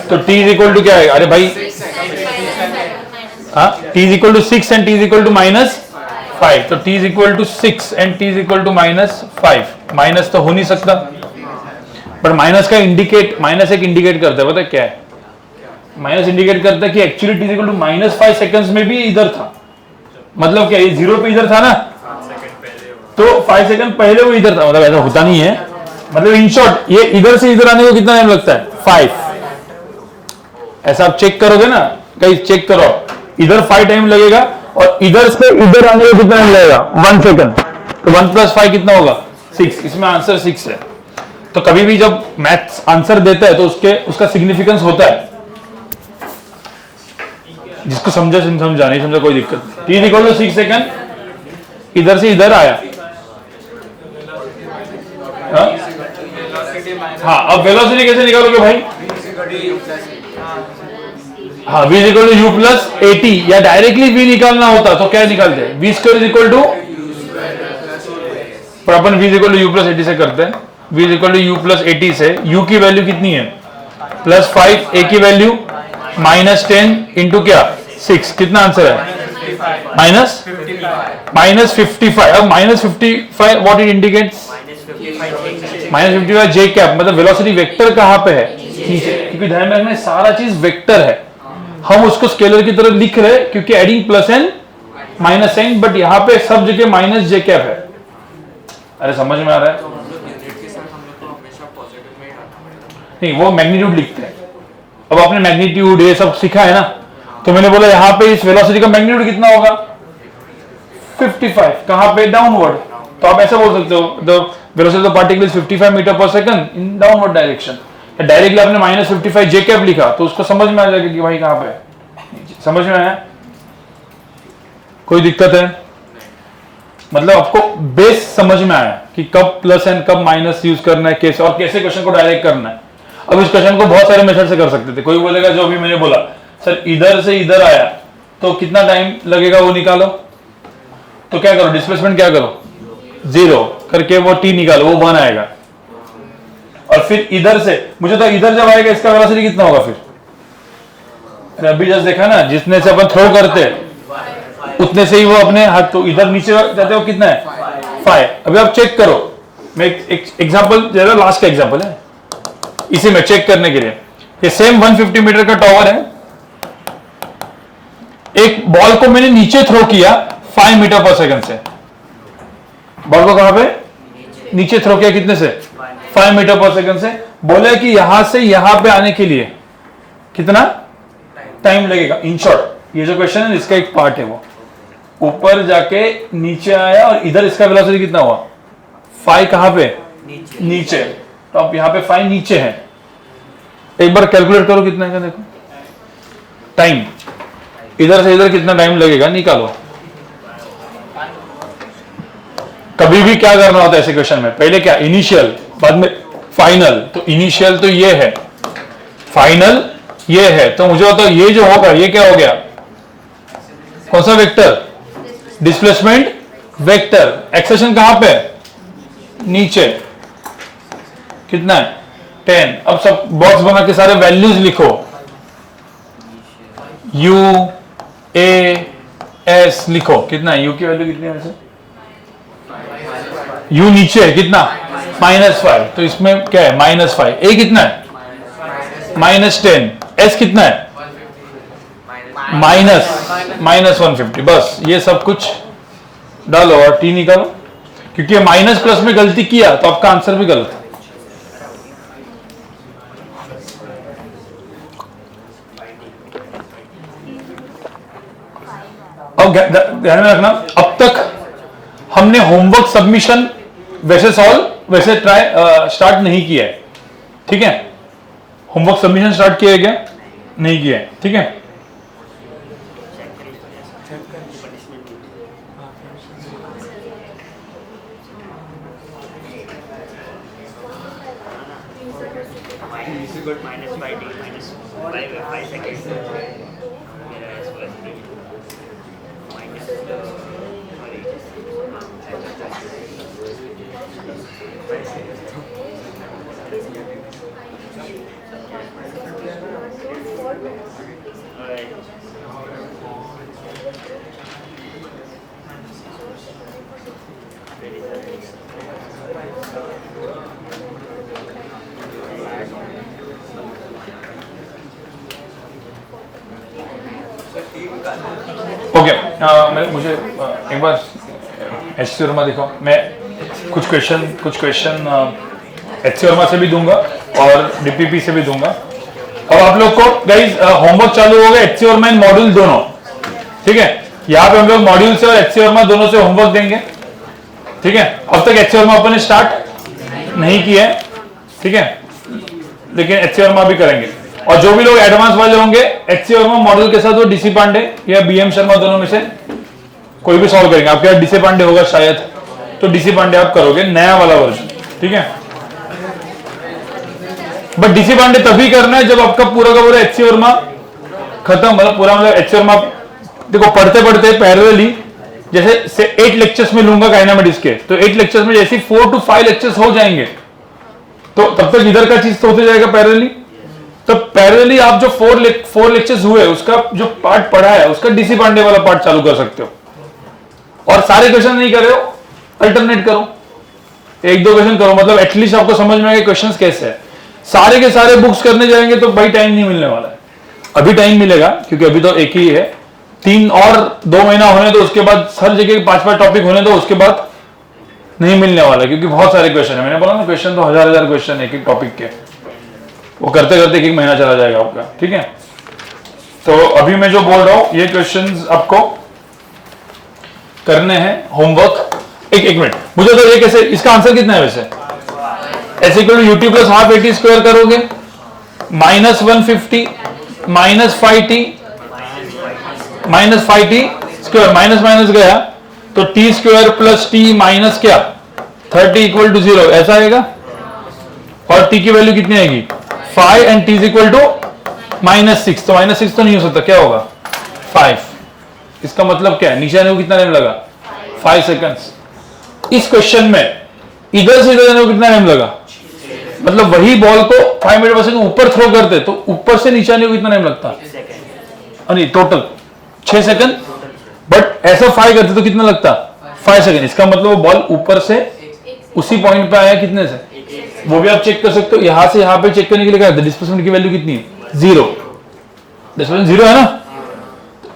तो t इज इक्वल टू क्या है? अरे भाई हाँ, t is equal to 6 and t is equal to -5, तो t is equal to 6 and t is equal to -5। Minus तो हो नहीं सकता, पर माइनस का इंडिकेट, माइनस एक इंडिकेट करता है, पता है क्या है? माइनस इंडिकेट करता है कि actually t is equal to -5 seconds में भी इधर था। मतलब क्या, ये 0 पे इधर था ना, तो 5 सेकंड पहले वो इधर था। मतलब ऐसा होता नहीं है, मतलब इन शॉर्ट ये इधर से इधर आने को कितना टाइम लगता है? 5। ऐसा आप चेक करोगे ना, कहीं चेक करो, इधर 5 टाइम लगेगा और इधर से इधर आने को कितना टाइम लगेगा? 1 सेकंड। तो 1 + 5 कितना होगा? 6। इसमें आंसर 6 है। तो कभी भी जब मैथ्स आंसर देता है तो उसका सिग्निफिकेंस होता है। जिसको समझा समझा, नहीं समझा कोई दिक्कत नहीं। t इक्वल टू 6 सेकंड, इधर से इधर आया। हाँ, अब वेलोसिटी कैसे निकालोगे भाई? हाँ, v equal to u plus at, या डायरेक्टली v निकालना होता तो क्या निकालते हैं? v स्क्वायर इक्वल टू, पर अपन v equal to u plus 80 से करते हैं। v equal to u plus 80 से u की वैल्यू कितनी है? +5, a की वैल्यू -10 इंटू क्या? 6। कितना आंसर है? -55। अब -55 what it indicates? -55 j cap, मतलब वेलोसिटी वेक्टर कहां पे है? नीचे। क्योंकि ध्यान में रखना सारा चीज वेक्टर है, हम उसको स्केलर की तरह लिख रहे हैं क्योंकि एडिंग +n -n, बट यहां पे सब जगह -j कैप है। अरे समझ में आ रहा है? नहीं, वो मैग्नीट्यूड लिखते हैं। अब आपने मैग्नीट्यूड ये सब सीखा है ना, तो मैंने बोला यहाँ पे इस वेलोसिटी का मैग्नीट्यूड कितना होगा? 55। कहां पे? डाउनवर्ड। तो आप ऐसा बोल सकते हो, the velocity of the particle is 55 metre per second in downward direction. Directly आपने -55 जे कैप लिखा तो उसको समझ में आ जाएगा कि भाई कहां पे है। समझ में आया? कोई दिक्कत है? मतलब आपको बेस समझ में आया कि कब +n कब माइनस यूज करना है, कैसे, और कैसे क्वेश्चन को डायरेक्ट करना है। अब इस क्वेश्चन को बहुत सारे मेथड से कर सकते थे। कोई बोलेगा जो अभी मैंने बोला, सर इधर से इधर आया तो कितना टाइम लगेगा वो निकालो। तो क्या करो? डिस्प्लेसमेंट क्या करो? 0 करके वो t निकालो, वो 1 आएगा। और फिर इधर से, मुझे तो इधर जब आएगा इसका वेलोसिटी कितना होगा फिर? अभी जस्ट देखा ना, जितने से अपन थ्रो करते उतने से ही वो अपने हाथ, तो इधर नीचे जाते हो कितना है? 5। अभी आप चेक करो, मैं एक एग्जांपल दे रहा हूं, लास्ट का एग्जांपल है, इसी में चेक करने के लिए। ये सेम 150 मीटर का टावर है, एक बॉल को मैंने नीचे थ्रो किया 5 मीटर पर सेकंड से। बॉल को कहां पे? नीचे थ्रो किया, कितने से? 5 मीटर पर सेकंड से। बोले कि यहां से यहां पे आने के लिए कितना टाइम लगेगा? इन शॉर्ट ये जो क्वेश्चन है इसका एक पार्ट है, वो ऊपर जाके नीचे आया और इधर इसका वेलोसिटी कितना हुआ? 5 कहां पे? नीचे। तो अब यहां पे 5 नीचे है। एक बार कैलकुलेट करो कितना है, देखो टाइम, इधर से इधर कितना टाइम लगेगा, निकालो। कभी भी क्या करना होता है ऐसे क्वेश्चन में? पहले क्या? इनिशियल, बाद में फाइनल। तो इनिशियल तो ये है, फाइनल ये है। तो मुझे बताओ ये जो होगा ये क्या हो गया? कौन सा वेक्टर? Displacement vector. एक्सेशन कहां पे? नीचे। कितना है? 10। अब सब बॉक्स बना के सारे वैल्यूज लिखो, u a s लिखो। कितना है? u की वैल्यू कितनी है वैसे? u नीचे है, कितना? -5। तो इसमें क्या है? -5। a कितना है? -10। s कितना है? -150। बस ये सब कुछ डालो और t निकालो, क्योंकि माइनस प्लस में गलती किया तो आपका आंसर भी गलत है। अब ध्यान में रखना, अब तक हमने होमवर्क सबमिशन वैसे सॉल्व वैसे स्टार्ट नहीं किया है, ठीक है? होमवर्क सबमिशन स्टार्ट किया है क्या? नहीं किया है, ठीक है? ओके, मुझे एक बार एच वर्मा दिखाओ। मैं कुछ क्वेश्चन एच वर्मा से भी दूंगा और डीपीपी से भी दूंगा। और आप लोग को गाइज होमवर्क चालू होगा एच वर्मा एंड मॉड्यूल दोनों, ठीक है। यहाँ पे हम लोग मॉड्यूल से और एच वर्मा दोनों से होमवर्क देंगे, ठीक है। अब तक एच वर्मा अपन ने स्टार्ट नहीं किया है, ठीक है, लेकिन एच वर्मा भी करेंगे। और जो भी लोग एडवांस वाले होंगे एच वर्मा मॉड्यूल के साथ वो डीसी पांडे या बीएम शर्मा दोनों में से कोई भी सॉल्व करेंगे। आपके यहाँ डीसी पांडे होगा शायद, तो डीसी पांडे आप करोगे नया वाला वर्जन, ठीक है। बट डीसी पांडे तभी करना है जब आपका पूरा का पूरा एच वर्मा खत्म, मतलब पूरा, मतलब एच वर्मा देखो पढ़ते पढ़ते पैरेलली जैसे 8 लेक्चर्स में लूंगा काइनेमेटिक्स के, तो 8 लेक्चर्स में जैसे 4 to 5 लेक्चर्स हो जाएंगे, तो तब तक इधर का चीज तो होते जाएगा पैरेलली। तो पैरेलली आप जो 4 लेक्चर्स हुए उसका जो पार्ट पढ़ा है उसका डीसी पांडे वाला पार्ट चालू कर सकते हो। और सारे क्वेश्चन नहीं कर रहे हो, अल्टरनेट करो, 1-2 क्वेश्चन करो, मतलब एटलीस्ट आपको समझ में आएगा क्वेश्चंस कैसे है। सारे के सारे बुक्स करने जाएंगे तो भाई टाइम नहीं मिलने वाला है। अभी टाइम मिलेगा क्योंकि अभी तो एक ही है, 3 और 2 महीना होने दो, उसके बाद हर जगह 5-5 टॉपिक होने दो, उसके बाद नहीं मिलने वाला क्योंकि बहुत सारे क्वेश्चन है। मैंने बोला ना क्वेश्चन तो हजार क्वेश्चन एक टॉपिक के, वो करते करते एक महीना चला जाएगा आपका, ठीक है। तो अभी मैं जो बोल रहा हूं ये क्वेश्चंस आपको करने हैं होमवर्क। एक मिनट मुझे तो ये कैसे, इसका आंसर कितना है वैसे? ऐसे equal to ut plus half 80 square करोगे, -150 -5t स्क्वायर, माइनस माइनस गया तो t square plus t minus क्या 30 इक्वल टू 0, ऐसा आएगा। और t की वैल्यू कितनी आएगी 5 and t is equal to -6, तो -6 तो नहीं हो सकता, क्या होगा 5। इसका मतलब क्या है, नीचे आने को कितना टाइम लगा 5 सेकंड्स। इस क्वेश्चन में इधर से इधर आने को कितना टाइम लगा, मतलब वही बॉल को 5 मीटर पर सेकंड ऊपर थ्रो करते तो ऊपर से नीचे आने को कितना टाइम लगता, नहीं टोटल 6 सेकंड, बट ऐसा 5 करते तो कितना लगता 5 सेकंड। इसका मतलब वो बॉल ऊपर से उसी पॉइंट पे आया कितने से, वो भी आप चेक कर सकते हो। यहां से यहां पे चेक करने के लिए क्या है, डिस्प्लेसमेंट की वैल्यू कितनी है 0, डिस्प्लेसमेंट 0 है ना।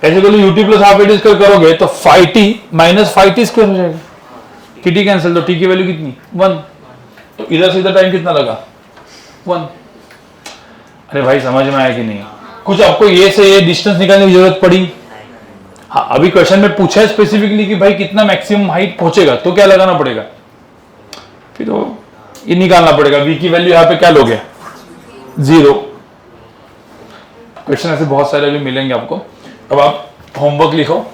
ऐसे कर लो ut प्लस हाफ 80 स्क्वायर करोगे तो 5t माइनस 5t स्क्वायर हो जाएगा, t कैंसिल, तो t की वैल्यू कितनी 1, तो इधर से इधर टाइम कितना लगा 1। अरे भाई समझ में आया कि नहीं, कुछ आपको ये से ये डिस्टेंस निकालने की जरूरत पड़ी। हाँ अभी क्वेश्चन में पूछा है स्पेसिफिकली कि भाई कितना मैक्सिमम हाइट पहुंचेगा, तो क्या लगाना पड़ेगा, फिर तो ये निकालना पड़ेगा। v की वैल्यू यहाँ पे क्या लोगे 0। क्वेश्चन ऐसे बहुत सारे अभी मिलेंगे आपको। अब आप होमवर्क लिखो,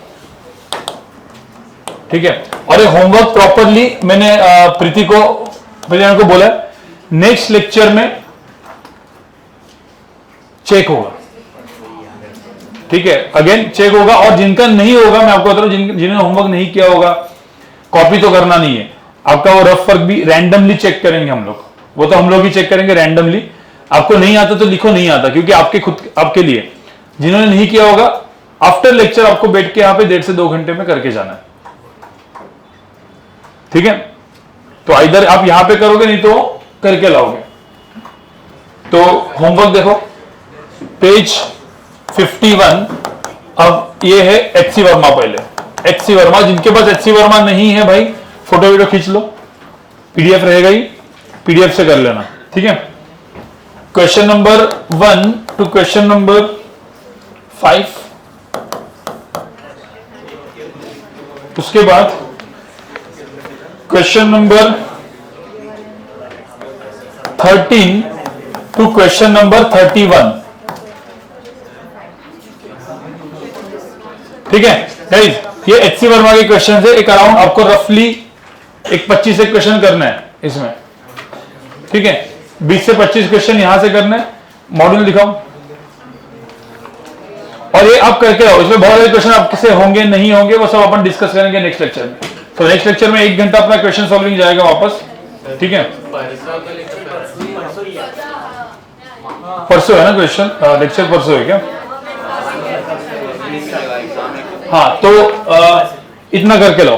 ठीक है। और ये होमवर्क प्रॉपरली मैंने प्रीति को बोला नेक्स्ट लेक्चर में चेक होगा, ठीक है, अगेन चेक होगा। और जिनका नहीं होगा मैं आपको बता रहा हूं, जिन्होंने होमवर्क नहीं किया होगा कॉपी तो करना नहीं है आपका, वो रफ वर्क भी रैंडमली चेक करेंगे हम लोग, वो तो हम लोग ही चेक करेंगे रैंडमली। आपको नहीं आता तो लिखो नहीं आता, क्योंकि आपके लिए जिन्होंने नहीं किया होगा आफ्टर लेक्चर आपको बैठ के यहाँ पे 1.5 से 2 घंटे में करके जाना है, ठीक है। तो इधर आप यहां पे करोगे नहीं तो करके लाओगे। तो होमवर्क देखो पेज 51। अब ये है एचसी वर्मा, पहले एचसी वर्मा, जिनके पास एचसी वर्मा नहीं है भाई फोटो वीडियो खींच लो, पीडीएफ रहेगा ही, पीडीएफ से कर लेना, ठीक है। Question number 1 to question number 5, उसके बाद question number 13 to question number 31, ठीक है गाइस। ये एचसी वर्मा के क्वेश्चन है, एक अराउंड आपको रफली एक 25 से क्वेश्चन करना है इसमें, ठीक है। 20 से 25 क्वेश्चन यहां से करना है। मॉड्यूल दिखाओ और ये आप करके आओ। इसमें बहुत सारे क्वेश्चन आपसे होंगे नहीं होंगे, वो सब अपन डिस्कस करेंगे नेक्स्ट लेक्चर में। तो नेक्स्ट लेक्चर में 1 घंटा अपना क्वेश्चन सॉल्विंग जाएगा वापस, ठीक है। परसों है ना क्वेश्चन लेक्चर, परसों है क्या? हाँ तो इतना करके लो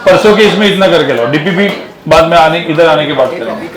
परसों के, इसमें इतना करके लो। डीपीपी बाद में आने इधर आने के बाद करेंगे।